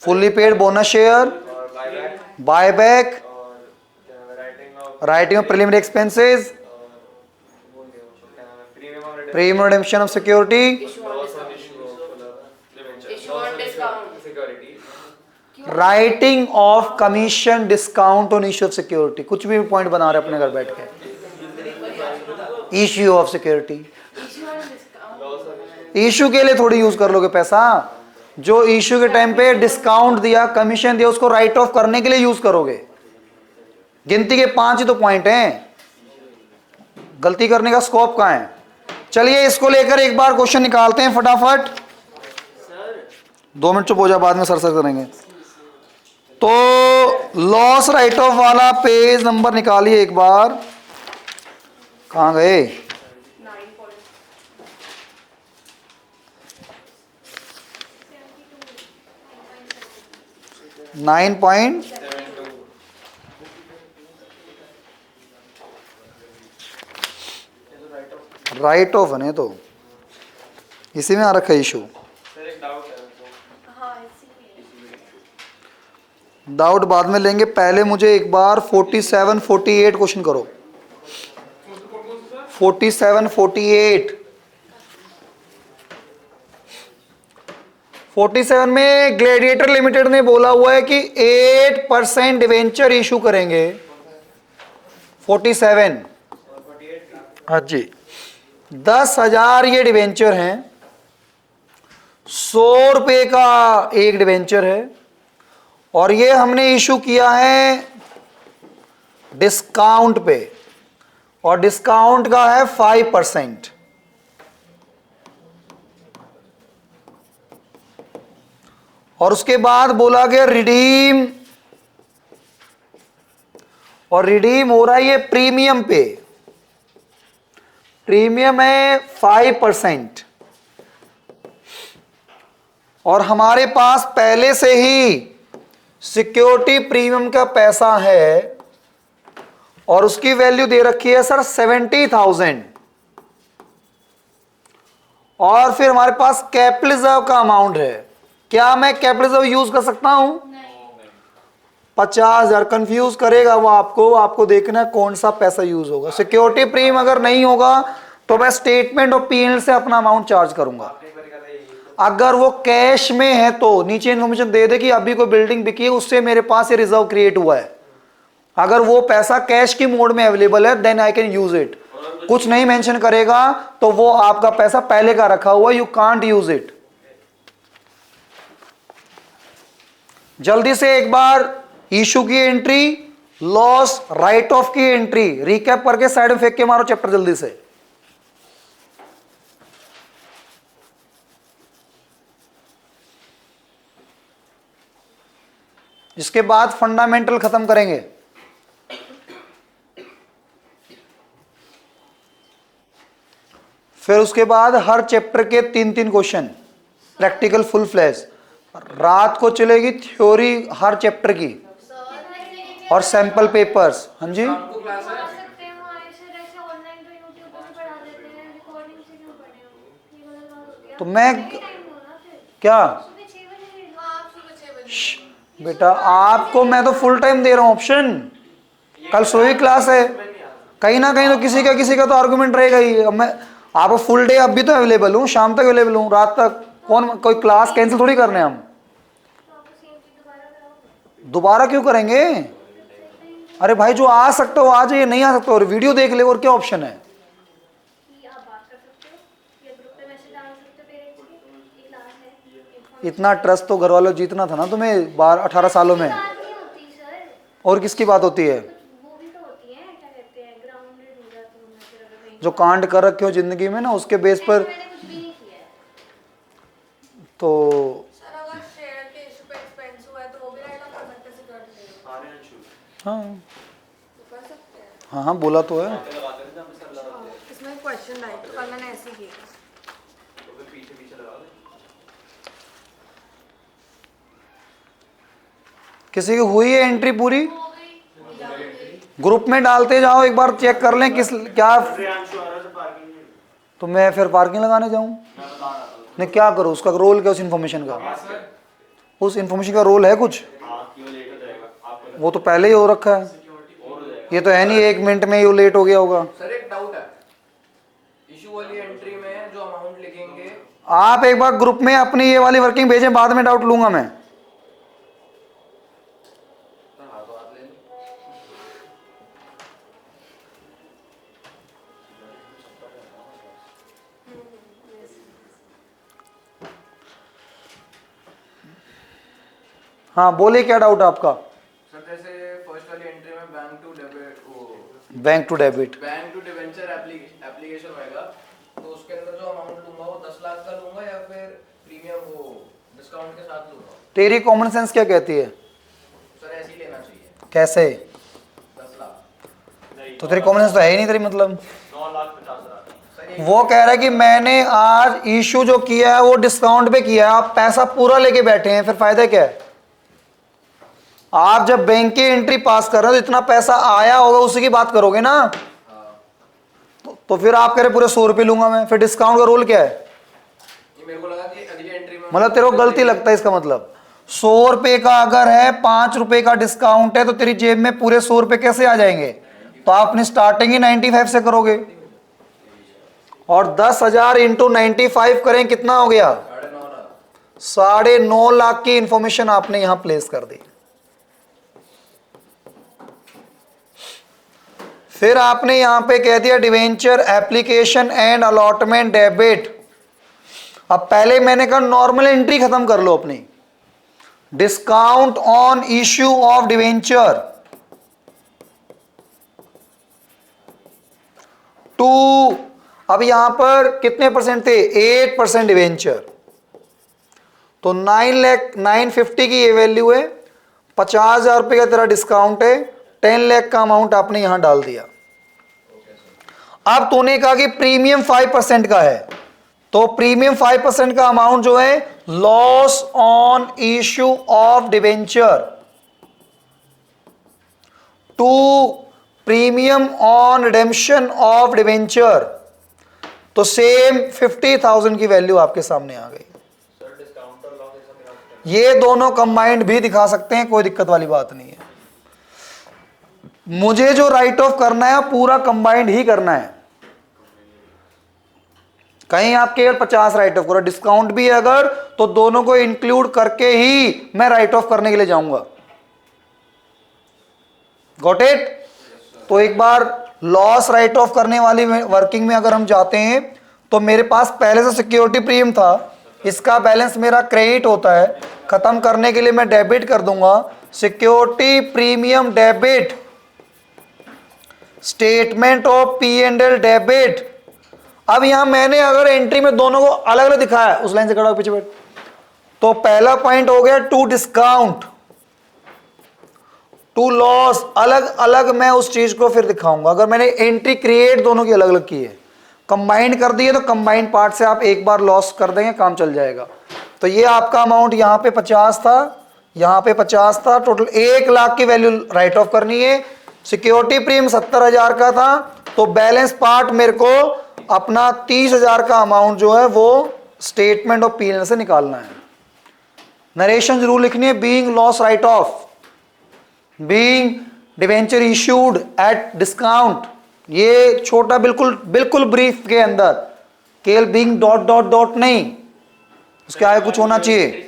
fully paid bonus share, और बायबैक बायबैक, और writing of writing of preliminary expenses, premium on premium redemption of security, loss on issue of debenture issue on discount, security writing of commission discount on issue of security. कुछ भी point बना रहे अपने घर बैठ के। Issue of security, issue के लिए थोड़ी यूज कर लोगे पैसा। जो इश्यू के टाइम पे डिस्काउंट दिया, कमीशन दिया, उसको राइट ऑफ करने के लिए यूज करोगे। गिनती के 5 ही तो पॉइंट हैं, गलती करने का स्कोप कहां है? चलिए इसको लेकर एक बार क्वेश्चन निकालते हैं फटाफट। 2 मिनट चुप हो जा, बाद में सर करेंगे। तो लॉस राइट ऑफ वाला पेज नंबर निकालिए एक बार। कहां गए? 9 पॉइंट राइट ऑफ है तो इसी में आ रखा है इशू। सर एक डाउट है हाँ इसीलिए डाउट बाद में लेंगे, पहले मुझे एक बार 47 48 क्वेश्चन करो। 47 48 47 में ग्लेडिएटर लिमिटेड ने बोला हुआ है कि 8% डिवेंचर इशू करेंगे। 47, हाँ जी, 10,000 ये डिवेंचर हैं, 100 रुपए का एक डिवेंचर है, और ये हमने इशू किया है डिस्काउंट पे, और डिस्काउंट का है 5%। और उसके बाद बोला गया रिडीम, और रिडीम हो रहा है ये प्रीमियम पे, प्रीमियम है 5%, और हमारे पास पहले से ही सिक्योरिटी प्रीमियम का पैसा है, और उसकी वैल्यू दे रखी है सर 70,000, और फिर हमारे पास कैपिटल रिजर्व का अमाउंट है। क्या मैं कैपिटल रिजर्व यूज कर सकता हूं? 50,000। कंफ्यूज करेगा वो आपको देखना है कौन सा पैसा यूज होगा। सिक्योरिटी प्रीमियम अगर नहीं होगा तो मैं स्टेटमेंट और पीएनएल से अपना अमाउंट चार्ज करूंगा। अगर वो कैश में है तो नीचे इन्फॉर्मेशन दे दे कि अभी कोई बिल्डिंग बिकी है, उससे मेरे पास ये रिजर्व क्रिएट हुआ है। अगर वो पैसा कैश की मोड में अवेलेबल है then I can use it. कुछ नहीं मेंशन करेगा तो वो आपका पैसा पहले का रखा हुआ, यू कांट यूज इट। जल्दी से एक बार इशू की एंट्री, लॉस, राइट ऑफ की एंट्री रिकैप करके साइड में फेंक के मारो चैप्टर जल्दी से। इसके बाद फंडामेंटल खत्म करेंगे। फिर उसके बाद हर चैप्टर के 3-3 क्वेश्चन प्रैक्टिकल फुल फ्लैश। रात को चलेगी थ्योरी हर चैप्टर की और सैंपल पेपर्स। हाँ जी, तो मैं क्या बेटा आपको मैं तो फुल टाइम दे रहा हूं ऑप्शन। कल सोई क्लास है, कहीं ना कहीं तो किसी का तो आर्गुमेंट रहेगा ही। अब मैं आपको फुल डे अब भी तो अवेलेबल हूँ, शाम तक अवेलेबल हूँ, रात तक कौन कोई क्लास कैंसिल थोड़ी करने हम। दोबारा क्यों करेंगे? अरे भाई जो आ सकते हो आ जाइए, नहीं आ सकते और वीडियो देख ले, और क्या ऑप्शन है। इतना ट्रस्ट तो घर वालों जीतना था ना तुम्हें 18 सालों में। और किसकी बात होती है? जो कांड कर रखे हो जिंदगी में ना, उसके बेस पर तो अगर शेयर के इशू पे एक्सपेंस हुआ है तो वो भी राइट ऑफ कर सकते हैं सिक्योरिटी में। हाँ कर सकते हैं। हाँ हाँ बोला तो है। इसमें क्वेश्चन आए तो कल मैंने ऐसे किया। किसी की हुई है एंट्री पूरी? ग्रुप में डालते जाओ, एक बार चेक कर लें किस क्या। तो मैं फिर पार्किंग लगाने जाऊं? नहीं, क्या करूं? उसका रोल क्या? उस इन्फॉर्मेशन का, उस इन्फॉर्मेशन का रोल है कुछ? वो तो पहले ही हो रखा है। ये तो है नहीं 1 मिनट में ही लेट हो गया होगा। सर एक डाउट है, इशू वाली एंट्री में जो अमाउंट लिखेंगे, आप एक बार ग्रुप में अपनी ये वाली वर्किंग भेजें, बाद में डाउट लूंगा मैं। हाँ बोलिए, क्या डाउट है आपका? सर जैसे फर्स्ट वाली एंट्री में bank to debit, bank to debit, bank to debenture application होएगा, तो उसके अंदर जो अमाउंट लूंगा वो 10 लाख का लूंगा या फिर प्रीमियम वो डिस्काउंट के साथ लूंगा? तेरी कॉमन सेंस क्या कहती है? सर ऐसे ही लेना चाहिए। कैसे? 10 लाख तो तेरी कॉमन सेंस तो है ही नहीं तेरी, मतलब वो कह रहा है कि मैंने आज इशू जो किया है वो डिस्काउंट पे किया है, आप पैसा पूरा लेके बैठे हैं, फिर फायदा क्या है? आप जब बैंक की एंट्री पास कर रहे हो तो इतना पैसा आया होगा उसी की बात करोगे ना। तो फिर आप कह रहे पूरे 100 रुपये लूंगा मैं, फिर डिस्काउंट का रोल क्या है? ये मेरे को लगा कि अगली एंट्री में मतलब तेरे को गलती लगता है इसका मतलब। 100 रुपये का अगर है, 5 रुपए का डिस्काउंट है, तो तेरी जेब में पूरे 100 रुपये कैसे आ जाएंगे? तो आप अपनी स्टार्टिंग ही 95 से करोगे, और 10,000 इंटू 95 करें, कितना हो गया? 9.5 लाख की इंफॉर्मेशन आपने यहां प्लेस कर दी। फिर आपने यहां पे कह दिया debenture application and allotment debit. अब पहले मैंने कहा नॉर्मल एंट्री खत्म कर लो अपनी, discount on issue of debenture to, अब यहां पर कितने परसेंट थे, 8% डिवेंचर, तो 9,50,000 की ये वैल्यू है, 50,000 रुपये का तेरा डिस्काउंट है, 10 लाख का अमाउंट आपने यहां डाल दिया। अब तूने कहा कि प्रीमियम 5% का है, तो प्रीमियम 5% का अमाउंट जो है loss on issue of debenture to premium on redemption of debenture, तो सेम 50,000 की वैल्यू आपके सामने आ गई। ये दोनों कंबाइंड भी दिखा सकते हैं, कोई दिक्कत वाली बात नहीं है। मुझे जो राइट ऑफ करना है पूरा कंबाइंड ही करना है, कहीं आप केवल 50 राइट ऑफ करो, डिस्काउंट भी है अगर तो दोनों को इंक्लूड करके ही मैं राइट ऑफ करने के लिए जाऊंगा। Got it? तो एक बार लॉस राइट ऑफ करने वाली वर्किंग में अगर हम जाते हैं तो मेरे पास पहले से सिक्योरिटी प्रीमियम था, इसका बैलेंस मेरा क्रेडिट होता है, खत्म करने के लिए मैं डेबिट कर दूंगा, security premium debit, statement of P&L debit. अब यहां मैंने अगर एंट्री में दोनों को अलग अलग दिखाया, उस लाइन से खड़ा हो पीछे बैठ, तो पहला पॉइंट हो गया टू डिस्काउंट टू लॉस, अलग अलग मैं उस चीज को फिर दिखाऊंगा। अगर मैंने एंट्री क्रिएट दोनों की अलग अलग की है, कंबाइंड कर दी है, तो कंबाइंड पार्ट से आप एक बार लॉस कर देंगे, काम चल जाएगा। तो ये आपका अमाउंट यहां पे 50 था, यहां पे 50 था, टोटल 1 लाख की वैल्यू राइट ऑफ करनी है। सिक्योरिटी प्रीमियम 70,000 का था, तो बैलेंस पार्ट मेरे को अपना 30,000 का अमाउंट जो है वो स्टेटमेंट ऑफ P&L से निकालना है। नरेशन जरूर लिखनी है, being loss right of, being debenture issued at discount, ये छोटा बिल्कुल ब्रीफ के अंदर, केवल बीइंग डॉट डॉट डॉट नहीं, उसके आगे कुछ होना चाहिए।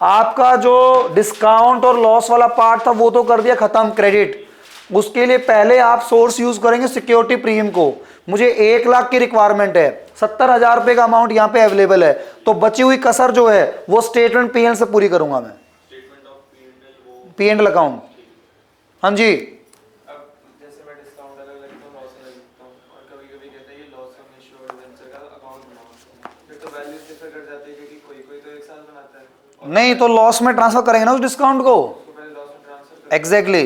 आपका जो डिस्काउंट और लॉस वाला पार्ट था वो तो कर दिया खत्म, क्रेडिट। उसके लिए पहले आप सोर्स यूज करेंगे सिक्योरिटी प्रीमियम को। मुझे 1 लाख की रिक्वायरमेंट है, 70,000 रुपए का अमाउंट यहां पे अवेलेबल है, तो बची हुई कसर जो है वो स्टेटमेंट P&L से पूरी करूंगा मैं, P&L अकाउंट। हाँ जी, अब जैसे मैं डिस्काउंट अलग लिखता हूँ, लॉस अलग लिखता हूँ, और कभी-कभी कहता है ये लॉस ऑन इश्यू और डिवेंचर का अकाउंट बनाओ, फिर तो वैल्यूज डिफर कर जाती है क्योंकि कोई तो एक साथ बनाता है। नहीं तो लॉस में ट्रांसफर करेंगे ना उस डिस्काउंट को, उसको पहले लॉस में ट्रांसफर एग्जैक्टली।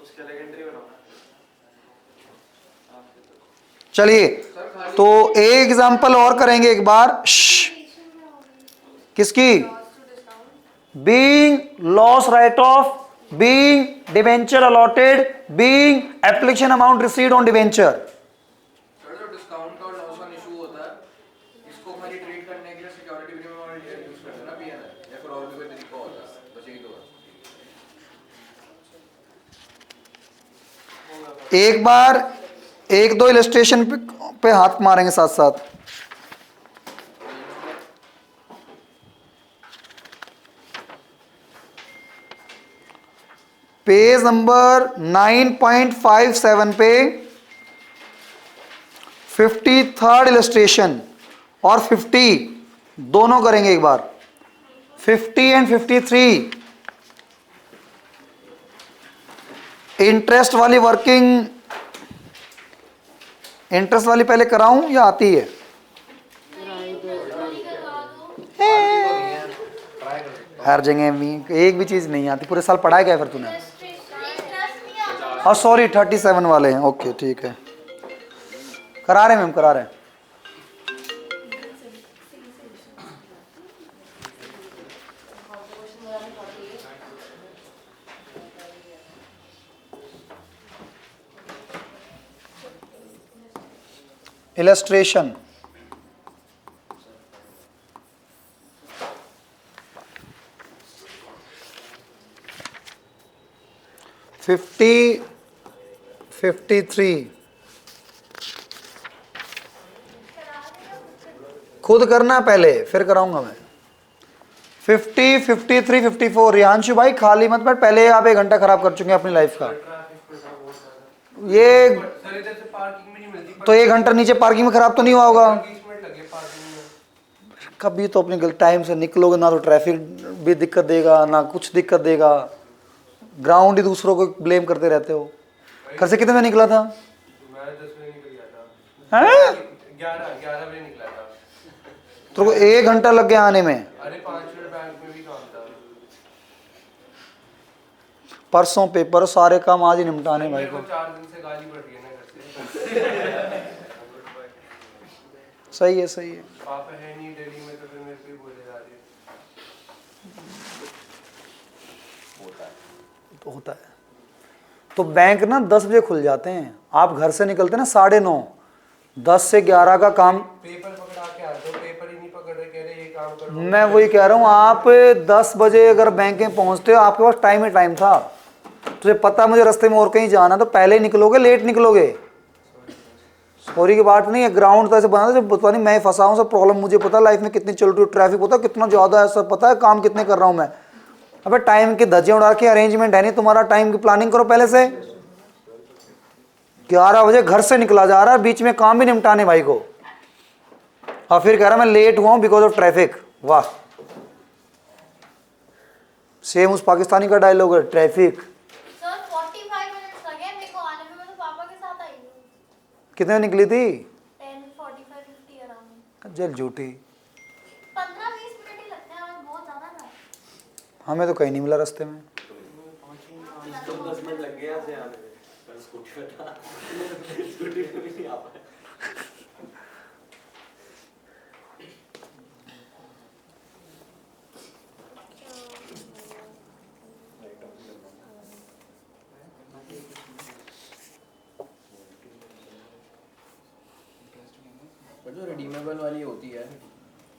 उसके अलग एंट्री बनाओ। चलिए तो एक एग्जांपल और करेंगे एक बार। किसकी? Being loss right of, being debenture allotted, being application amount received on debenture. Sir जो डिस्काउंट और लॉस ऑन इशू होता है, इसको खाली ट्रीट करने के लिए सिक्योरिटी प्रीमियम यूज करते हैं ना P&L, या फिर और भी कोई तरीका होता है? बस यही तो है। एक बार 1-2 इलस्ट्रेशन पे हाथ मारेंगे साथ साथ। पेज नंबर 9.57 पे 53rd इलस्ट्रेशन और 50 दोनों करेंगे एक बार, 50 एंड 53। इंटरेस्ट वाली वर्किंग, इंटरेस्ट वाली पहले कराऊं या आती है? हर जगह भी एक भी चीज नहीं आती, पूरे साल पढ़ाया क्या फिर तूने? और सॉरी 37 वाले हैं, ओके ठीक है, करा रहे हैं मैम, करा रहे हैं। इलस्ट्रेशन फिफ्टी 53 खुद करना पहले, फिर कराऊंगा मैं। 50, 53, 54। रियांशु भाई खाली मत बैठ, पहले आप 1 घंटा खराब कर चुके हैं अपनी लाइफ का। ये सर इधर से पार्किंग भी नहीं मिलती। तो 1 घंटा नीचे पार्किंग में खराब तो नहीं हुआ होगा? 20 मिनट लगे पार्किंग में। कभी तो अपने टाइम से निकलोगे ना, तो ट्रैफिक भी दिक्कत देगा ना कुछ दिक्कत देगा। ग्राउंड ही दूसरों को ब्लेम करते रहते हो। घर से कितने में निकला था? मैं 10 बजे निकल गया था। हैं? 11 बजे निकला था। तो 1 घंटा लग गया आने में। अरे 5 मिनट बैंक में भी काम था। परसों पेपर, सारे काम आज ही निपटाने भाई मेरे को। को 4 दिन से गाली पड़ रही है ना घर से। सही है, सही है। पापा है नहीं दिल्ली में, तो फिर मेरे को ही बोले जा रही है। तो होता है। तो बैंक ना 10 बजे खुल जाते हैं, आप घर से निकलते ना 9:30। 10 से 11 का काम। पेपर पकड़ा के आते हो, पेपर ही नहीं पकड़ रहे, कह रहे ये काम करो। मैं वही कह रहा हूँ, आप 10 बजे अगर बैंक में पहुंचते हो, आपके पास टाइम ही टाइम था। तुझे पता मुझे रास्ते में और कहीं जाना, तो पहले ही निकलोगे, लेट निकलोगे। सॉरी की बात नहीं है। ग्राउंड तो ऐसे बना था जब पता नहीं मैं फंसा हूँ, सब प्रॉब्लम मुझे पता लाइफ में कितनी चल रही है, ट्रैफिक पता कितना ज़्यादा है, सब पता है, काम कितने कर रहा हूँ मैं। अबे टाइम के धज्जे उड़ा के अरेंजमेंट है नहीं तुम्हारा, टाइम की प्लानिंग करो पहले से। 11 बजे घर से निकला जा रहा है, बीच में काम भी निपटाने भाई को, और फिर कह रहा मैं लेट हुआ हूँ बिकॉज ऑफ ट्रैफिक। वाह, सेम उस पाकिस्तानी का डायलॉग है, ट्रैफिक। सर 45 मिनट्स लगे मेरे को आने में, मैं तो पापा के साथ आई हूँ। कितने में निकली थी? 10:45, 50 अराउंड। जल झूठी, 15-20 मिनट ही लगते हैं, हमें बहुत ज्यादा ना। हमें तो कहीं नहीं मिला रास्ते में। तो 10 मिनट लग गया से आने में। पर स्कूटी पे था। स्कूटी पे भी नहीं आ पाया। पर जो रिडीमेबल वाली होती है,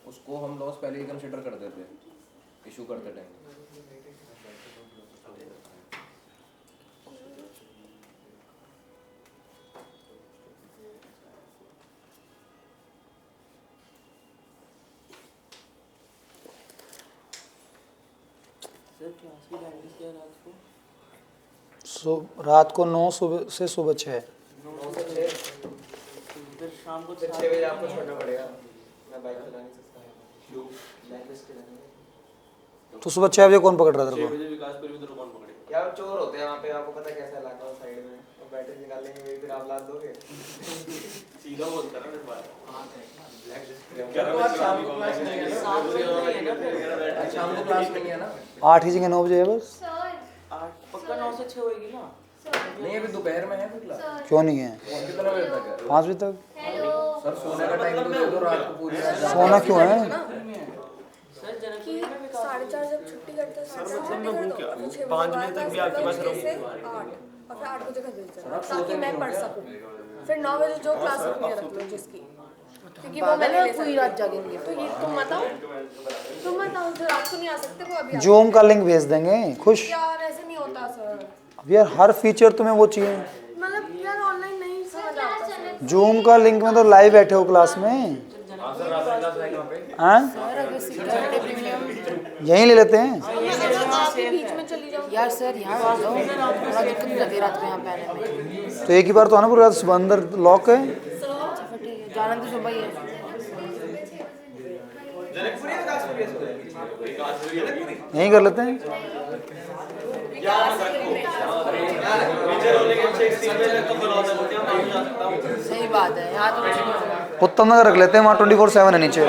उसको हम लॉस पहले ही कंसिडर कर देते हैं इशू करते टाइम। सर क्लास की टाइमिंग क्या है रात को? रात को 9 सुबह से सुबह 6। 9 से 6। फिर शाम को फिर 6 बजे आपको छोड़ना पड़ेगा। मैं बाइक चला नहीं सकता। क्यों? ब्लैक लिस्ट पे रहने। तो सुबह 6 बजे कौन पकड़ रहा था तेरे 6 बजे विकास पर भी तो कौन पकड़े? यार चोर होते हैं वहाँ पे, आपको पता कैसा इलाका है साइड में, और बैटरी निकाल लेंगे, फिर आप लाद दोगे। सीधा बोलता ना इस बार। ब्लैक लिस्ट तो आज शाम को क्लास नहीं है ना? शाम को नहीं है ना फिर? आज शाम को क्लास नहीं है ना? 8 ही जगह 9 बजे है बस। सर 8 पक्का 9 से 6 होएगी ना? नहीं, अभी दोपहर में है फिर क्लास। क्यों नहीं है? और कितना बजे तक है? 5 बजे तक। हेलो सर सोने का टाइम तो दे दो, रात को पूरी रात जागो। सोना क्यों है? सर जनकपुरी में भी 4:30 जब छुट्टी करते हैं, सर मतलब मैं हूँ क्या 5 बजे तक भी आपके पास रहूँ? 8 और फिर 8 बजे घर भेज देना ताकि मैं पढ़ सकूँ। फिर 9 बजे जो क्लास रखनी है रख लो जिसकी, क्योंकि वो मैं ले पूरी रात जागेंगे। तो ये तुम बताओ जो रात को नहीं आ सकते वो अभी जूम का लिंक भेज देंगे, खुश। यार ऐसे नहीं होता सर, अब यार हर फीचर तुम्हें वो चाहिए। मतलब यार ऑनलाइन नहीं समझ आता सर। जूम का लिंक में तो लाइव बैठे हो क्लास में। हाँ, यहीं ले लेते हैं। आप ही बीच में चली जाओ यार सर यहाँ आ जाओ, थोड़ा दिक्कत नहीं लगती रात को यहाँ पे आने में। तो एक ही बार तो आना पूरी रात, सुबह अंदर लॉक है। जाना तो सुबह ही है। यहीं कर लेते हैं। सही बात है, यहाँ तो उत्तम नगर रख लेते हैं, वहाँ 24/7 है नीचे।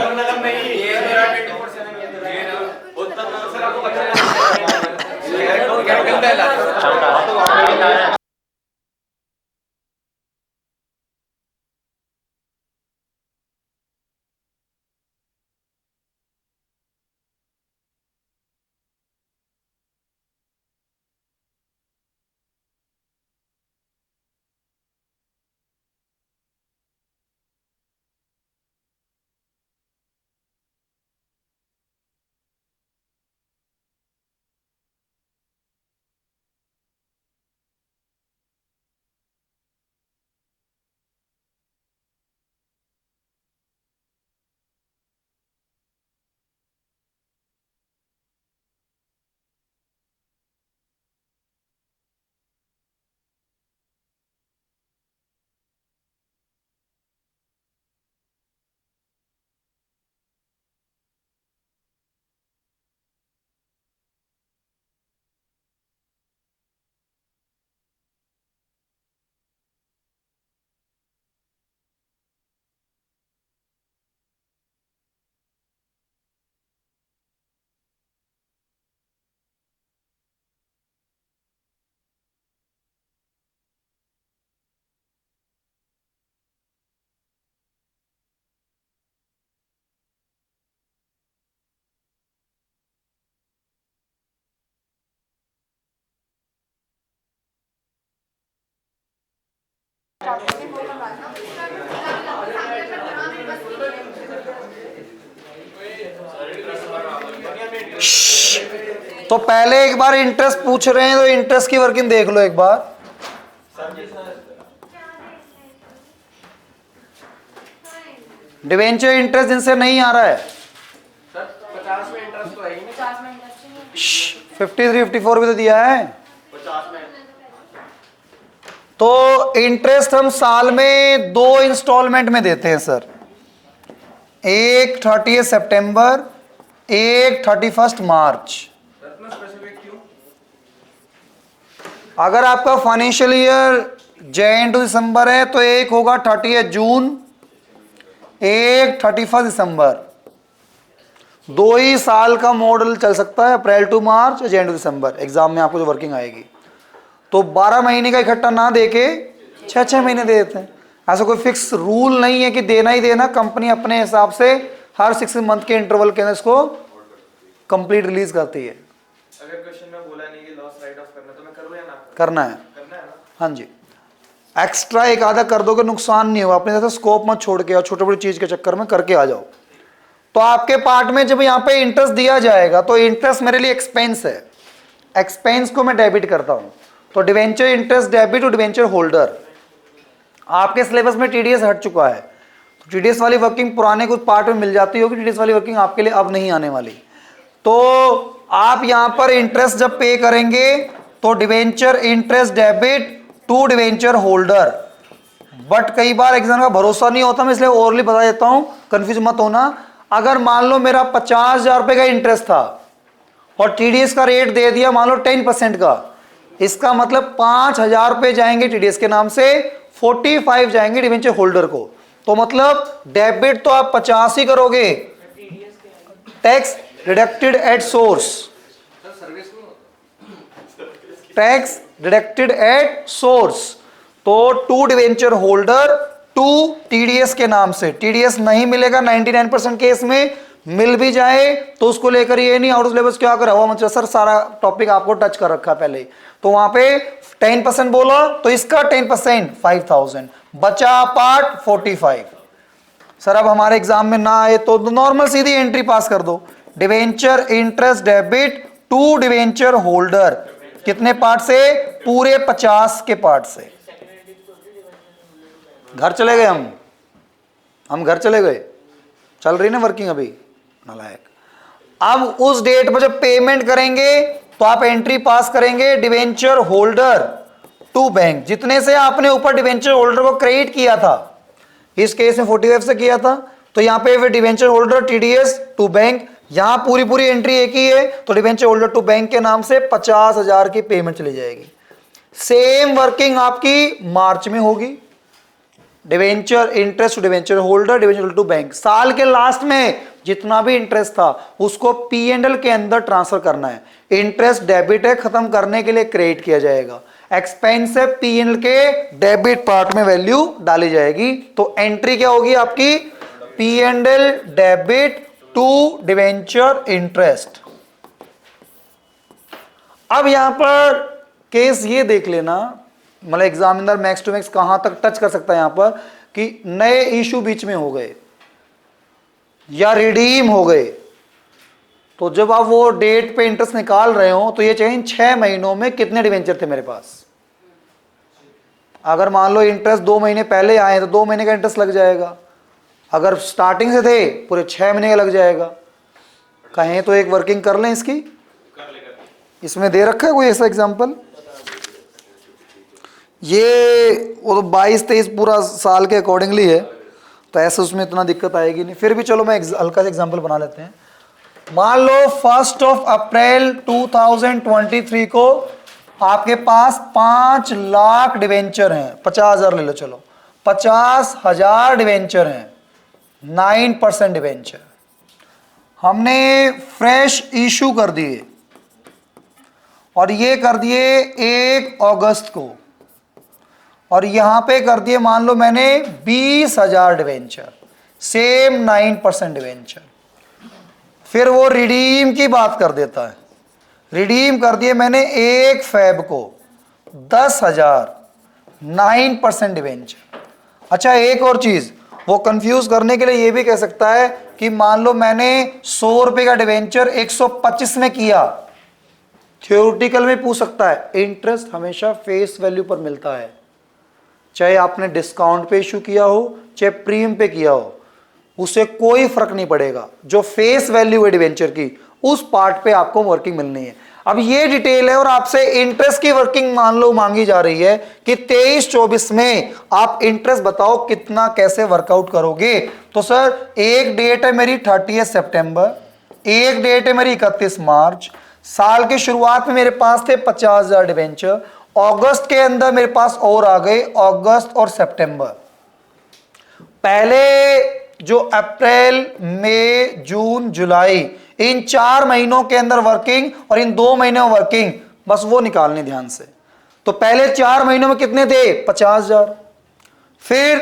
डॉक्टर ने वो करवाया ना, उसका सामने पर बना मेरे बस की नहीं है। तो पहले एक बार इंटरेस्ट पूछ रहे हैं तो इंटरेस्ट की वर्किंग देख लो एक बार। डिवेंचर इंटरेस्ट जिनसे नहीं आ रहा है, सर 50 में इंटरेस्ट तो है ही नहीं। 50 में इंटरेस्ट नहीं है। 53 54 भी तो दिया है। 50 में तो इंटरेस्ट हम साल में 2 इंस्टॉलमेंट में देते हैं सर, एक 30 सितंबर, एक 31 मार्च। सर इतना स्पेसिफिक क्यों? अगर आपका फाइनेंशियल ईयर जैन टू दिसंबर है तो एक होगा 30 जून, एक 31 दिसंबर। 2 ही साल का मॉडल चल सकता है, April to March, Jan to December. Exam में आपको जो वर्किंग आएगी तो 12 महीने का इकट्ठा ना देके 6-6 महीने दे देते हैं। ऐसा कोई फिक्स रूल नहीं है कि देना ही देना, कंपनी अपने हिसाब से हर 6 मंथ के इंटरवल के अंदर इसको कंप्लीट रिलीज करती है। अगर क्वेश्चन में बोला नहीं कि लॉस राइट ऑफ करना, तो मैं करूँ या ना करूँ? करना है, करना है ना? हाँ जी। एक्स्ट्रा एक आधा कर दोगे नुकसान नहीं होगा, अपने जैसे स्कोप मत छोड़ के और छोटे बड़ी चीज के चक्कर में करके आ जाओ। तो आपके पार्ट में जब यहाँ पे इंटरेस्ट दिया जाएगा तो इंटरेस्ट मेरे लिए एक्सपेंस है, एक्सपेंस को मैं डेबिट करता हूँ। तो debenture interest debit to debenture holder. आपके सिलेबस में टीडीएस हट चुका है, तो टीडीएस वाली वर्किंग पुराने कुछ पार्ट में मिल जाती होगी, टीडीएस वाली वर्किंग आपके लिए अब नहीं आने वाली। तो आप यहाँ पर इंटरेस्ट जब पे करेंगे तो debenture interest debit to debenture holder. But कई बार एग्जाम का भरोसा नहीं होता, मैं इसलिए ओरली बता देता हूं, कंफ्यूज मत होना। अगर मान लो मेरा 50,000 रुपए का इंटरेस्ट था और टीडीएस का रेट दे दिया मान लो 10% का, इसका मतलब 5,000 रुपए जाएंगे टीडीएस के नाम से, 45 जाएंगे डिवेंचर होल्डर को। तो मतलब डेबिट तो आप 50 ही करोगे, tax deducted at source, sir service नहीं होता। Tax deducted at source. तो to debenture holder to TDS के नाम से। टीडीएस नहीं मिलेगा 99% केस में, मिल भी जाए तो उसको लेकर ये नहीं आउट ऑफ सिलेबस क्या कर हवा मतलब सर सारा टॉपिक आपको टच कर रखा है पहले ही। तो वहां पे 10% बोला तो इसका 10% 5,000 बचा, पार्ट 45। सर अब हमारे एग्जाम में ना आए तो नॉर्मल सीधी एंट्री पास कर दो, debenture interest debit to debenture holder. कितने पार्ट से? पूरे 50 के पार्ट से। घर चले गए हम घर चले गए, चल रही ना वर्किंग अभी, नालायक। अब उस डेट पर जब पेमेंट करेंगे तो आप एंट्री पास करेंगे डिवेंचर होल्डर टू बैंक, जितने से आपने ऊपर डिवेंचर होल्डर को क्रेडिट किया था। इस केस में 45 से किया था, तो यहां पे फिर debenture holder TDS to bank, यहां पूरी एंट्री एक ही है, तो डिवेंचर होल्डर टू बैंक के नाम से 50,000 की पेमेंट चली जाएगी। सेम वर्किंग आपकी मार्च में होगी, debenture interest to debenture holder, debenture to bank. साल के लास्ट में जितना भी इंटरेस्ट था उसको P&L के अंदर ट्रांसफर करना है। इंटरेस्ट डेबिट है, खत्म करने के लिए क्रेडिट किया जाएगा। एक्सपेंस है, P&L के डेबिट पार्ट में वैल्यू डाली जाएगी। तो एंट्री क्या होगी आपकी? P&L debit to debenture interest. अब यहां पर केस ये देख लेना, मतलब एग्जामिनर मैक्स टू मैक्स कहां तक टच कर सकता है यहां पर, कि नए इशू बीच में हो गए या रिडीम हो गए, तो जब आप वो डेट पे इंटरेस्ट निकाल रहे हो तो ये चाहिए 6 महीनों में कितने डिवेंचर थे मेरे पास। अगर मान लो इंटरेस्ट 2 महीने पहले आए तो 2 महीने का इंटरेस्ट लग जाएगा, अगर स्टार्टिंग से थे पूरे 6 महीने का लग जाएगा। कहें तो एक वर्किंग कर लें इसकी, इसमें दे रखा है कोई ऐसा एग्जाम्पल? ये वो तो 22-23 पूरा साल के अकॉर्डिंगली है, तो ऐसे उसमें इतना दिक्कत आएगी नहीं। फिर भी चलो मैं हल्का सा एग्जाम्पल बना लेते हैं। मान लो 1 अप्रैल 2023 को आपके पास 5 लाख डिवेंचर हैं, 50,000 ले लो, चलो 50,000 डिवेंचर हैं, 9% डिवेंचर हमने फ्रेश इशू कर दिए, और ये कर दिए 1 अगस्त को, और यहां पे कर दिए मान लो मैंने 20,000 डिवेंचर, सेम 9% डिवेंचर। फिर वो रिडीम की बात कर देता है, रिडीम कर दिए मैंने 1 फेब को 10,000, 9% डिवेंचर। अच्छा एक और चीज, वो कंफ्यूज करने के लिए ये भी कह सकता है कि मान लो मैंने 100 रुपए का डिवेंचर 125 में किया, थ्योरेटिकल में पूछ सकता है, इंटरेस्ट हमेशा फेस वैल्यू पर मिलता है, चाहे आपने डिस्काउंट पे इशू किया हो चाहे प्रीमियम पे किया हो, उसे कोई फर्क नहीं पड़ेगा। जो फेस वैल्यू है डिवेंचर की, उस पार्ट पे आपको वर्किंग मिलनी है। अब ये डिटेल है और आपसे इंटरेस्ट की वर्किंग मान लो मांगी जा रही है कि 23-24 में आप इंटरेस्ट बताओ कितना कैसे वर्कआउट करोगे। तो सर एक डेट है मेरी 30 सितंबर, एक डेट है मेरी 31 मार्च, साल के शुरुआत में मेरे पास थे 50,000 डिवेंचर, अगस्त के अंदर मेरे पास और आ गए अगस्त और सितंबर। पहले जो अप्रैल मई जून जुलाई, इन 4 महीनों के अंदर वर्किंग और इन 2 महीनों में वर्किंग, बस वो निकालने ध्यान से। तो पहले 4 महीनों में कितने थे 50,000, फिर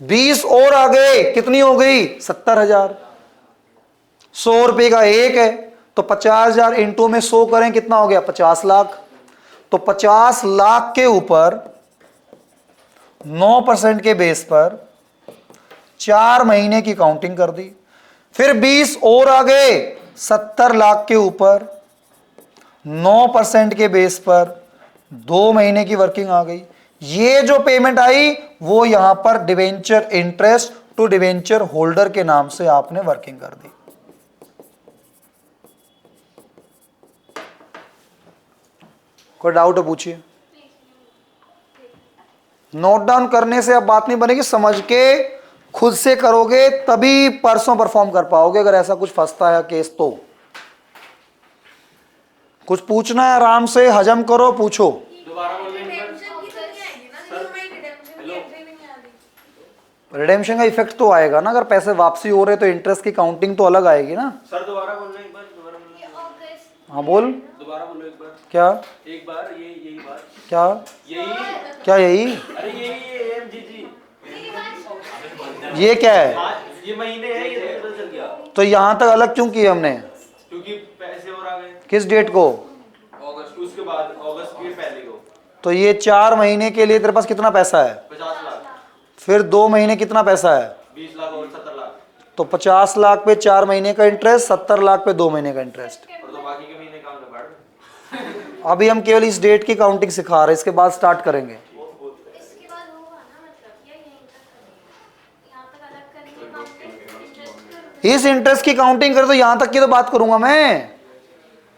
20 और आ गए, कितनी हो गई 70,000। 100 रुपए का एक है तो 50,000 इंटू में 100 करें कितना हो गया 50 लाख। तो 50 लाख के ऊपर 9% के बेस पर 4 महीने की काउंटिंग कर दी, फिर 20 और आ गए 70 लाख के ऊपर 9% के बेस पर 2 महीने की वर्किंग आ गई। ये जो पेमेंट आई वो यहां पर debenture interest to debenture holder के नाम से आपने वर्किंग कर दी। कोई डाउट है पूछिए। नोट डाउन करने से अब बात नहीं बनेगी, समझ के खुद से करोगे तभी परसों परफॉर्म कर पाओगे। अगर ऐसा कुछ फंसता है केस तो कुछ पूछना है आराम से हजम करो, पूछो। रिडेम्पशन का इफेक्ट तो आएगा ना, अगर पैसे वापसी हो रहे तो इंटरेस्ट की काउंटिंग तो अलग आएगी ना। सर दोबारा बोलना एक बार, दोबारा बोलना। हाँ बोल, दोबारा बोलो एक बार। क्या एक बार यही बात। क्या यही क्या यही अरे यही AMGG ये क्या है? ये महीने है, ये पता चल गया। तो यहां तक अलग क्यों किए हमने? क्योंकि पैसे और आ गए। किस डेट को? अगस्त, उसके बाद अगस्त के पहले को। तो ये 4 महीने के लिए तेरे पास कितना पैसा है? 50 लाख। फिर 2 महीने कितना पैसा है? 20 लाख और 70 लाख। तो 50 लाख पे 4 महीने का इंटरेस्ट, 70 लाख पे 2 महीने का इंटरेस्ट। और तो बाकी के महीने काम कर पाएंगे। अभी हम केवल इस डेट की काउंटिंग सिखा रहे हैं, इसके बाद स्टार्ट करेंगे। इसके बाद होगा ना, मतलब या यहीं तक करेंगे, यहाँ तक अलग करेंगे काउंटिंग इंटरेस्ट का। इस इंटरेस्ट की काउंटिंग करे तो यहां तक की तो बात करूंगा मैं,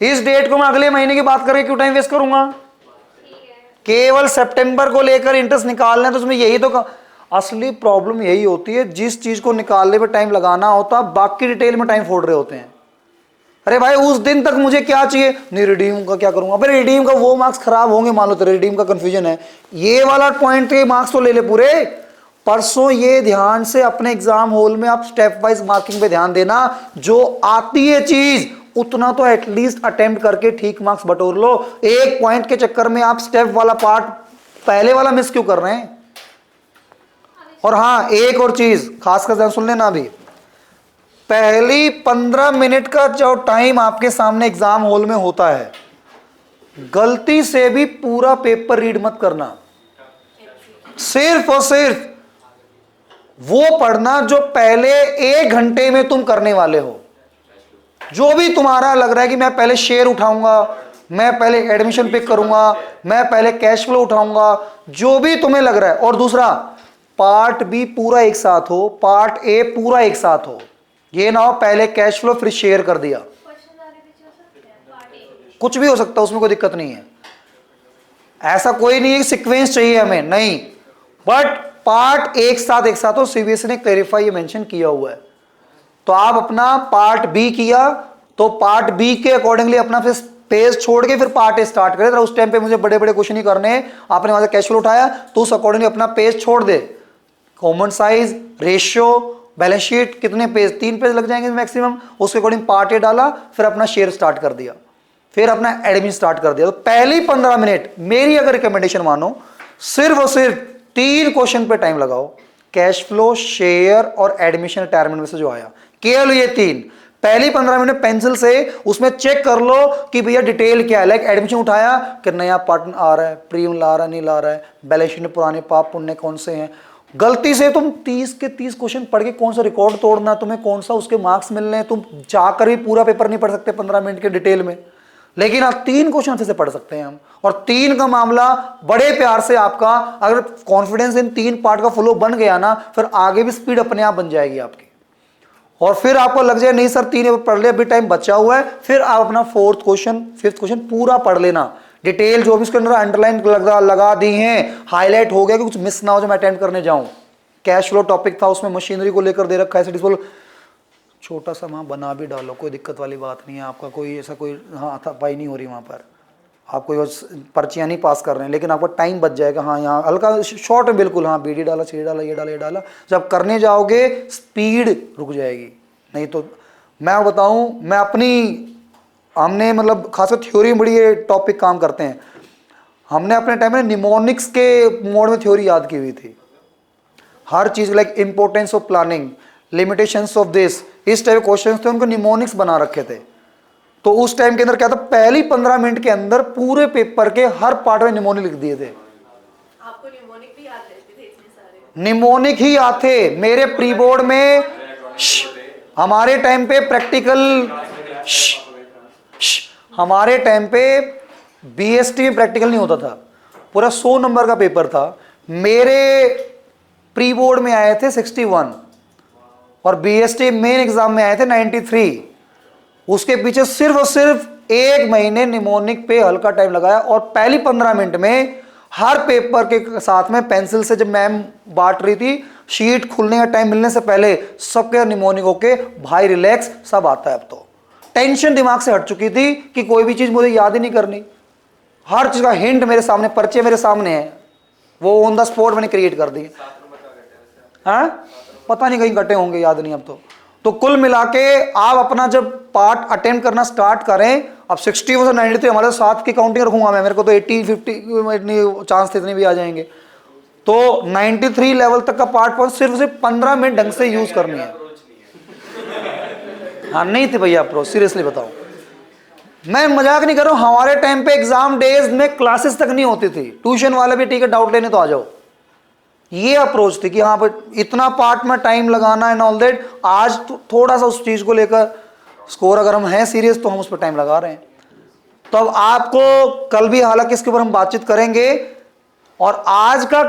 इस डेट को मैं अगले महीने की बात करके क्यों टाइम वेस्ट करूंगा? केवल सितंबर को लेकर इंटरेस्ट निकालना है तो उसमें यही तो असली प्रॉब्लम यही होती है, जिस चीज को निकालने पे टाइम लगाना होता बाकी डिटेल में टाइम फोड़ रहे होते हैं। अरे भाई उस दिन तक मुझे क्या चाहिए, नहीं रिडीम का क्या करूंगा, फिर रिडीम का वो मार्क्स खराब होंगे, मान लो तेरे रिडीम का कंफ्यूजन है, ये वाला पॉइंट के मार्क्स तो ले ले पूरे। परसों ये ध्यान से अपने एग्जाम हॉल में आप स्टेप वाइज मार्किंग पे ध्यान देना, जो आती है चीज उतना तो एटलीस्ट अटेम्प्ट करके ठीक मार्क्स बटोर लो। एक पॉइंट के चक्कर में आप स्टेप वाला पार्ट पहले वाला मिस क्यों कर रहे हैं? और हाँ एक और चीज खासकर ध्यान सुन लेना, अभी पहली 15 मिनट का जो टाइम आपके सामने एग्जाम हॉल में होता है, गलती से भी पूरा पेपर रीड मत करना, सिर्फ और सिर्फ वो पढ़ना जो पहले 1 घंटे में तुम करने वाले हो। जो भी तुम्हारा लग रहा है कि मैं पहले शेयर उठाऊंगा, मैं पहले एडमिशन पिक करूंगा, मैं पहले कैश फ्लो उठाऊंगा, जो भी तुम्हें लग रहा है। और दूसरा, पार्ट बी पूरा एक साथ हो, पार्ट ए पूरा एक साथ हो, ये ना हो पहले कैश फ्लो फिर शेयर कर दिया। कुछ भी हो सकता है, उसमें कोई दिक्कत नहीं है, ऐसा कोई नहीं है कि सीक्वेंस चाहिए हमें, नहीं, बट पार्ट एक साथ हो। सीबीएसई ने क्लेरिफाई ये मेंशन किया हुआ है। तो आप अपना पार्ट बी किया तो पार्ट बी के अकॉर्डिंगली अपना फिर पेज छोड़ के फिर पार्ट ए स्टार्ट करे। उस टाइम पे मुझे बड़े बड़े क्वेश्चन ही करने हैं, आपने वहां से कैश फ्लो उठाया तो उस अकॉर्डिंगली अपना पेज छोड़ दे। Common size, ratio, balance sheet, कितने पेज, 3 पेज लग जाएंगे मैक्सिमम, उसके अकॉर्डिंग पार्ट ए डाला, फिर अपना शेयर स्टार्ट कर दिया, फिर अपना एडमिन स्टार्ट कर दिया। तो पहली 15 मिनट मेरी अगर रिकमेंडेशन मानो, सिर्फ और सिर्फ 3 क्वेश्चन पे टाइम लगाओ, कैश फ्लो, शेयर और एडमिशन रिटायरमेंट में से जो आया, केवल ये 3। पहली 15 मिनट पेंसिल से उसमें चेक कर लो कि भैया डिटेल क्या है। लाइक एडमिशन उठाया कि नया पार्टनर आ रहा है, प्रीम ला रहा है नहीं ला रहा है, बैलेंस शीट में पुराने पाप पुण्य कौन से हैं। गलती से तुम 30 के 30 क्वेश्चन पढ़ के कौन सा रिकॉर्ड तोड़ना, तुम्हें कौन सा उसके मार्क्स मिलने हैं, तुम चाहकर भी पूरा पेपर नहीं पढ़ सकते 15 मिनट के डिटेल में। लेकिन आप 3 क्वेश्चन अच्छे से पढ़ सकते हैं हम, और 3 का मामला बड़े प्यार से आपका, अगर कॉन्फिडेंस इन 3 पार्ट का फ्लो बन गया ना, फिर आगे भी स्पीड अपने आप बन जाएगी आपकी। और फिर आपको लग जाए नहीं सर 3 पढ़ ले, अभी टाइम बचा हुआ है, फिर आप अपना 4th क्वेश्चन 5th क्वेश्चन पूरा पढ़ लेना। डिटेल जो भी उसके अंदर अंडरलाइन लगा दी हैं, हाईलाइट हो गया कि कुछ मिस ना हो जो मैं अटेंड करने जाऊं। कैश फ्लो टॉपिक था, उसमें मशीनरी को लेकर दे रखा है, बोलो छोटा सा वहाँ बना भी डालो, कोई दिक्कत वाली बात नहीं है। आपका कोई ऐसा कोई हाथापाई नहीं हो रही वहाँ पर, आप कोई पर्चियाँ नहीं पास कर रहे हैं, लेकिन आपका टाइम बच जाएगा। हाँ यहाँ हल्का शॉर्ट में बिल्कुल, हाँ बीडी डाला, सी डाला, ये डाला, ये डाला, जब करने जाओगे स्पीड रुक जाएगी। नहीं तो मैं बताऊँ, मैं अपनी, हमने मतलब खासकर थ्योरी में बड़ी ये टॉपिक काम करते हैं। हमने अपने टाइम में निमोनिक्स के मोड में थ्योरी याद की हुई थी, हर चीज़ like importance of planning, limitations of this, इस टाइप क्वेश्चन थे, उनको निमोनिक्स बना रखे थे। तो उस टाइम के अंदर क्या था, पहली 15 मिनट के अंदर पूरे पेपर के हर पार्ट में निमोनिक लिख दिए थे। आपको निमोनिक भी याद रहते थे इतने सारे? निमोनिक ही याद थे मेरे प्री बोर्ड में। हमारे टाइम पे प्रैक्टिकल, हमारे टाइम पे बीएसटी में प्रैक्टिकल नहीं होता था, पूरा 100 नंबर का पेपर था। मेरे प्री बोर्ड में आए थे 61 और बीएसटी मेन एग्जाम में आए थे 93। उसके पीछे सिर्फ और सिर्फ 1 महीने निमोनिक पे हल्का टाइम लगाया, और पहली 15 मिनट में हर पेपर के साथ में पेंसिल से जब मैम बांट रही थी, शीट खुलने का टाइम मिलने से पहले सबके निमोनिक होके भाई रिलैक्स, सब आता है। अब तो टेंशन दिमाग से हट चुकी थी कि कोई भी चीज मुझे याद ही नहीं करनी, हर चीज का हिंट मेरे सामने, पर्चे मेरे सामने है, वो ऑन द स्पॉट मैंने क्रिएट कर दिए। हाँ पता नहीं कहीं कटे होंगे, याद नहीं अब तो कुल मिला के आप अपना जब पार्ट अटेम्प्ट करना स्टार्ट करें, अब 60 वर्सेस 93, हमारे 7 की काउंटिंग रखूंगा मैं, मेरे को तो 80 50 इतनी चांस थे, इतने भी आ जाएंगे। तो 93 लेवल तक का पार्ट सिर्फ 15 मिनट ढंग से यूज करनी है। हाँ नहीं थे भैया अप्रोच, सीरियसली बताओ, मैं मजाक नहीं कर रहा हूँ। हमारे टाइम पे एग्जाम डेज में क्लासेस तक नहीं होती थी, ट्यूशन वाले भी ठीक है डाउट लेने तो आ जाओ, ये अप्रोच थी कि हाँ पर इतना पार्ट में टाइम लगाना एंड ऑल दैट। आज तो थोड़ा सा उस चीज को लेकर स्कोर अगर हम हैं सीरियस तो हम उस पर टाइम लगा रहे हैं। तो अब आपको कल भी हालांकि इसके ऊपर हम बातचीत करेंगे, और आज का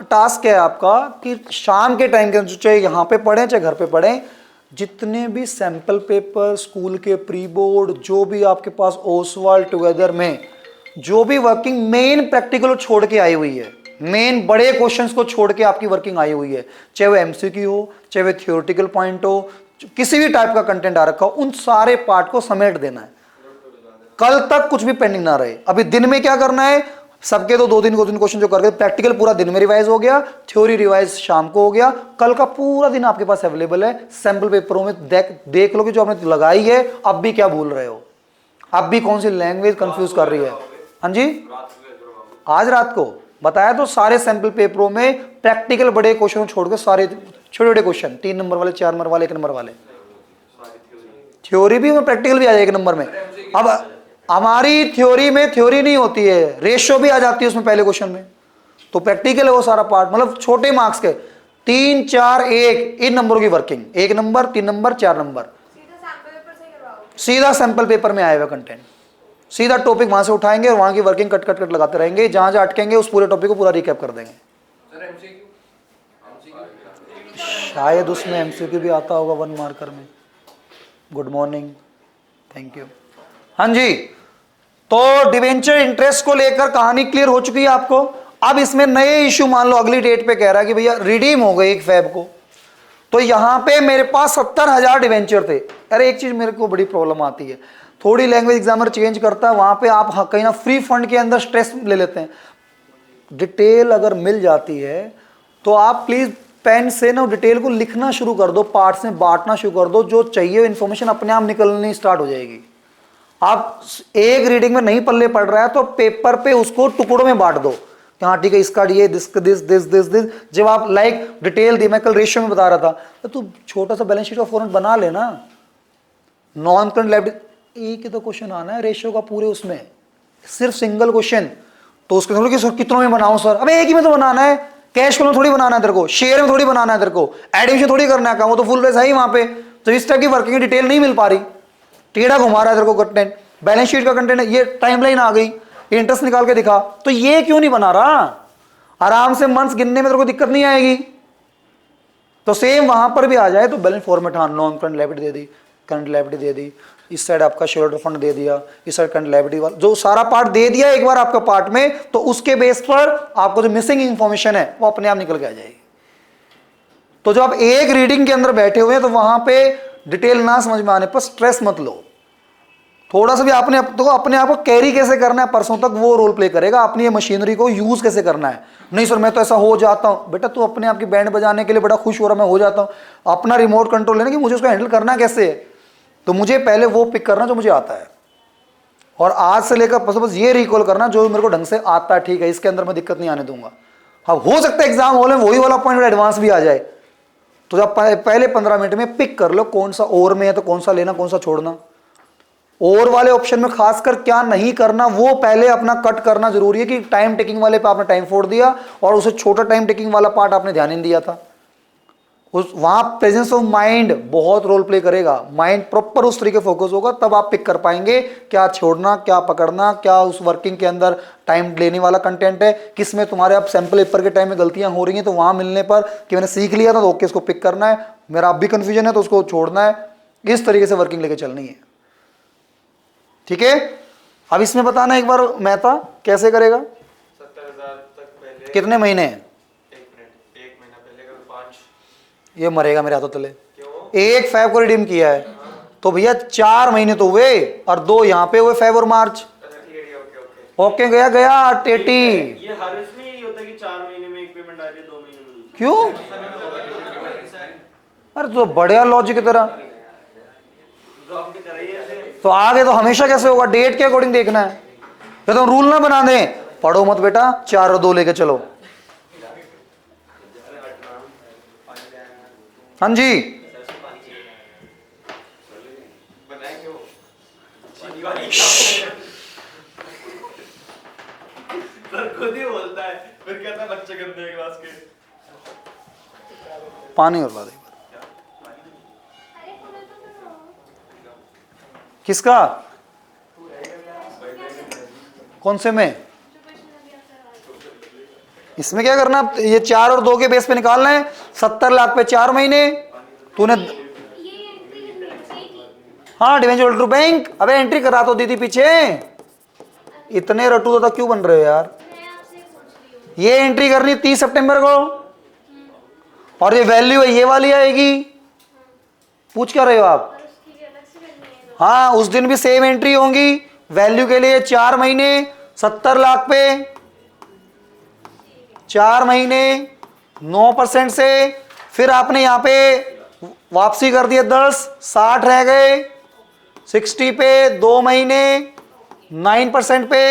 टास्क है आपका कि शाम के टाइम के चाहे यहाँ पे पढ़ें चाहे घर पे पढ़ें, जितने भी सैंपल पेपर स्कूल के प्री बोर्ड, जो भी आपके पास ओसवाल टुगेदर में जो भी वर्किंग मेन प्रैक्टिकल छोड़ के आई हुई है, मेन बड़े क्वेश्चंस को छोड़ के आपकी वर्किंग आई हुई है, चाहे वो एमसीक्यू हो, चाहे वो थियोरेटिकल पॉइंट हो, किसी भी टाइप का कंटेंट आ रखा हो, उन सारे पार्ट को समेट देना है। कल तक कुछ भी पेंडिंग ना रहे। अभी दिन में क्या करना है, सबके तो 2 दिन क्वेश्चन जो कर गए, प्रैक्टिकल पूरा दिन में रिवाइज हो गया, थ्योरी रिवाइज शाम को हो गया, कल का पूरा दिन आपके पास अवेलेबल है। सैंपल पेपरों में देख लो कि जो आपने लगाई है अब भी क्या भूल रहे हो, अब भी कौन सी लैंग्वेज कंफ्यूज कर रही है। हाँ जी, आज रात को बताया तो सारे सैंपल पेपरों में प्रैक्टिकल बड़े क्वेश्चन छोड़कर सारे छोटे छोटे क्वेश्चन, 3 नंबर वाले, 4 नंबर वाले, 1 नंबर वाले, थ्योरी भी और प्रैक्टिकल भी आ जाए 1 नंबर में। अब हमारी थ्योरी में थ्योरी नहीं होती है, रेशियो भी आ जाती है उसमें पहले क्वेश्चन में, तो प्रैक्टिकल है वो सारा पार्ट, मतलब छोटे मार्क्स के 3 4 1 इन नंबरों की वर्किंग, 1 नंबर 3 नंबर 4 नंबर, सीधा सैंपल पेपर में आए हुए कंटेंट, सीधा टॉपिक वहां से उठाएंगे और वहां की वर्किंग कट कट कट लगाते रहेंगे, जहां जहां अटकेंगे उस पूरे टॉपिक को पूरा रिकैप कर देंगे। शायद उसमें एमसीक्यू भी आता होगा 1 मार्कर में। Good morning, thank you. हाँ जी, तो डिवेंचर इंटरेस्ट को लेकर कहानी क्लियर हो चुकी है आपको। अब इसमें नए इश्यू मान लो अगली डेट पे कह रहा है कि भैया रिडीम हो गई 1 फेब को, तो यहां पे मेरे पास 70,000 डिवेंचर थे। अरे एक चीज मेरे को बड़ी प्रॉब्लम आती है, थोड़ी लैंग्वेज एग्जामिनर चेंज करता है, वहां पे आप कहीं ना फ्री फंड के अंदर स्ट्रेस ले लेते हैं। डिटेल अगर मिल जाती है तो आप प्लीज पेन से ना डिटेल को लिखना शुरू कर दो, पार्ट्स में बांटना शुरू कर दो, जो चाहिए इन्फॉर्मेशन अपने आप निकलनी स्टार्ट हो जाएगी। आप एक रीडिंग में नहीं पल्ले पड़ रहा है तो पेपर पे उसको टुकड़ों में बांट दो कि हाँ ठीक है इसका ये this this this this this. जब आप लाइक डिटेल दी, मैं कल रेशियो में बता रहा था, तो तू छोटा सा बैलेंस शीट का फॉर्मेट बना लेना, नॉन करंट लायबिलिटी एक ही तो क्वेश्चन आना है रेशियो का पूरे उसमें, सिर्फ सिंगल क्वेश्चन। तो उसके थोड़ी कि सर कितनों में बनाऊं सर, अबे एक ही में तो बनाना है, कैश फ्लो में थोड़ी बनाना है तेरे को, शेयर में थोड़ी बनाना है तेरे को, एडिशन थोड़ी करना है, वो तो फुल बेस है ही वहां पे। तो इस टाइप की वर्किंग डिटेल नहीं मिल पा रही, टेढ़ा घुमा रहा है तेरे को कंटेंट, बैलेंस शीट का कंटेंट, ये टाइमलाइन आ गई, इंटरेस्ट निकाल के दिखा, तो ये क्यों नहीं बना रहा? आराम से मंथ्स गिनने में तेरे को दिक्कत नहीं आएगी। तो सेम वहां पर भी आ जाए तो बैलेंस फॉर्मेट, हाँ नॉन करंट लायबिलिटी दे दी, करंट लायबिलिटी दे दी, इस साइड आपका शेयर फंड दे दिया, इस साइड करंट लायबिलिटी वाला, जो सारा पार्ट दे दिया एक बार आपका पार्ट में, तो उसके बेस पर आपको जो मिसिंग इंफॉर्मेशन है वो अपने आप निकल के आ जाएगी। तो जब आप एक रीडिंग के अंदर बैठे हुए हैं तो वहां पे डिटेल ना समझ में आने पर स्ट्रेस मत लो, थोड़ा सा भी आपने तो अपने आप को कैरी कैसे करना है परसों तक वो रोल प्ले करेगा, अपनी ये मशीनरी को यूज कैसे करना है। नहीं सर मैं तो ऐसा हो जाता हूं, बेटा तू अपने आप की बैंड बजाने के लिए बड़ा खुश हो रहा मैं हो जाता हूं, अपना रिमोट कंट्रोल लेना कि मुझे उसको हैंडल करना कैसे है, तो मुझे पहले वो पिक करना जो मुझे आता है, और आज से लेकर बस ये रिकॉल करना जो मेरे को ढंग से आता है, ठीक है इसके अंदर मैं दिक्कत नहीं आने दूंगा। हाँ हो सकता है एग्जाम हॉल में वही वाला पॉइंट एडवांस भी आ जाए, तो जब पहले 15 मिनट में पिक कर लो कौन सा और में है तो कौन सा लेना कौन सा छोड़ना, और वाले ऑप्शन में खासकर क्या नहीं करना वो पहले अपना कट करना जरूरी है कि टाइम टेकिंग वाले पे आपने टाइम फोड़ दिया और उसे छोटा टाइम टेकिंग वाला पार्ट आपने ध्यान नहीं दिया था। उस वहां प्रेजेंस ऑफ माइंड बहुत रोल प्ले करेगा, माइंड प्रॉपर उस तरीके फोकस होगा तब आप पिक कर पाएंगे क्या छोड़ना क्या पकड़ना, क्या उस वर्किंग के अंदर टाइम लेने वाला कंटेंट है, किस में तुम्हारे आप सैंपल पेपर के टाइम में गलतियां हो रही हैं तो वहां मिलने पर कि मैंने सीख लिया था तो ओके इसको पिक करना है, मेरा अब भी कंफ्यूजन है तो उसको छोड़ना है, इस तरीके से वर्किंग लेके चलनी है। ठीक है, अब इसमें बताना एक बार मेहता कैसे करेगा, 70,000 तक पहले कितने महीने हैं? एक महीना पहले का 5। ये मरेगा मेरे हाथों तले, क्यों? 1 फेब को रिडीम किया है तो भैया 4 महीने तो हुए और 2 यहाँ पे हुए फेब और मार्च। अच्छा ठीक है, ओके ओके गया गया टेटी। ये हर इसमें यही होता है कि 4 महीने में एक पेमेंट आ रही है, 2 महीने में दूसरी। क्यों? अरे तो बढ़िया लॉजिक की तरह, ड्रॉप की तरह ही ऐसे। तो आगे तो हमेशा कैसे होगा, डेट के अकॉर्डिंग देखना है, ये तो रूल ना बना दें, पढ़ो मत बेटा 4 और 2 लेके चलो। हाँ जी बनाए क्यों? सर खुद ही बोलता है, फिर कहता है बच्चे गंदे हैं क्लास के। पानी और ला दे किसका, कौन से में, इसमें क्या करना, ये 4 और 2 के बेस पे निकालना है, 70 लाख पे 4 महीने तूने, हाँ डिवेंचर टू बैंक, अबे एंट्री करा तो दीदी पीछे, इतने रटू तो क्यों बन रहे हो यार, ये एंट्री करनी 30 सितंबर को और ये वैल्यू है ये वाली आएगी, पूछ क्या रहे हो आप, हाँ उस दिन भी सेम एंट्री होंगी, वैल्यू के लिए 4 महीने 70 लाख पे 4 महीने 9% से, फिर आपने यहां पे वापसी कर दिया 10, 60 रह गए, 60 पे 2 महीने 9% पे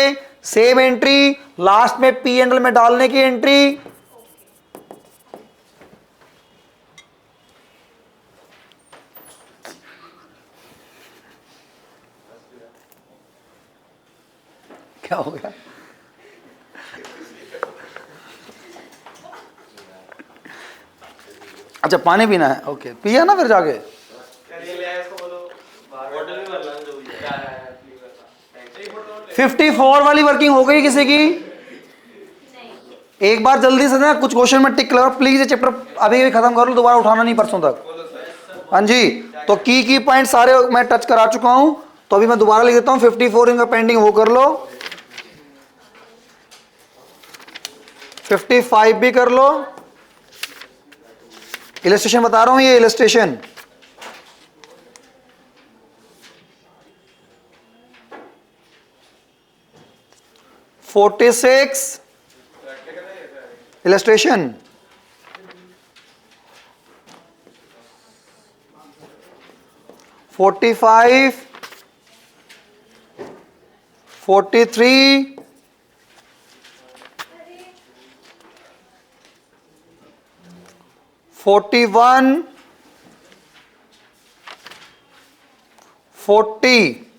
सेम एंट्री, लास्ट में P&L में डालने की एंट्री, क्या हो गया, अच्छा पानी पीना है, ओके पिया ना फिर जाके। ये ले आया, इसको बोलो बॉटल भी भर लाना जो भी है। क्या है, प्लीज बता। 54 वाली वर्किंग हो गई किसी की, एक बार जल्दी से ना कुछ क्वेश्चन में टिक लगाओ प्लीज, ये चैप्टर अभी खत्म कर लो, दोबारा उठाना नहीं परसों तक। हाँ जी, तो की पॉइंट सारे मैं टच करा चुका हूं, तो अभी मैं दोबारा लिख देता हूं, 54 इनका पेंडिंग वो कर लो, 55 भी कर लो, इलस्ट्रेशन बता रहा हूं, ये इलस्ट्रेशन इलस्ट्रेशन 45 43 41 40,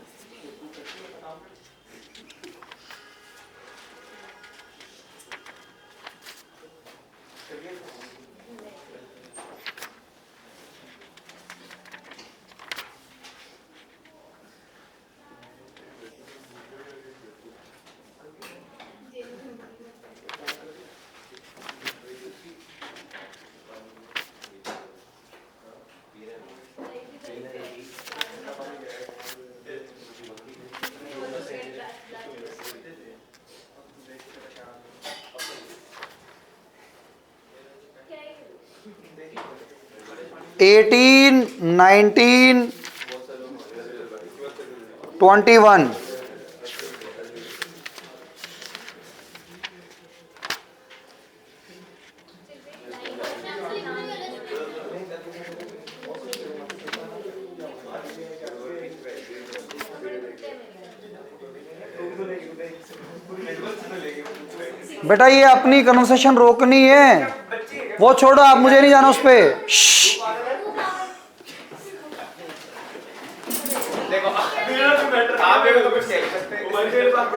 18, 19, 21. बेटा ये अपनी कन्वर्सेशन रोकनी है, वो छोड़ो, आप मुझे नहीं जाना उस पे। देखो आप देखो तो कुछ कह सकते हैं।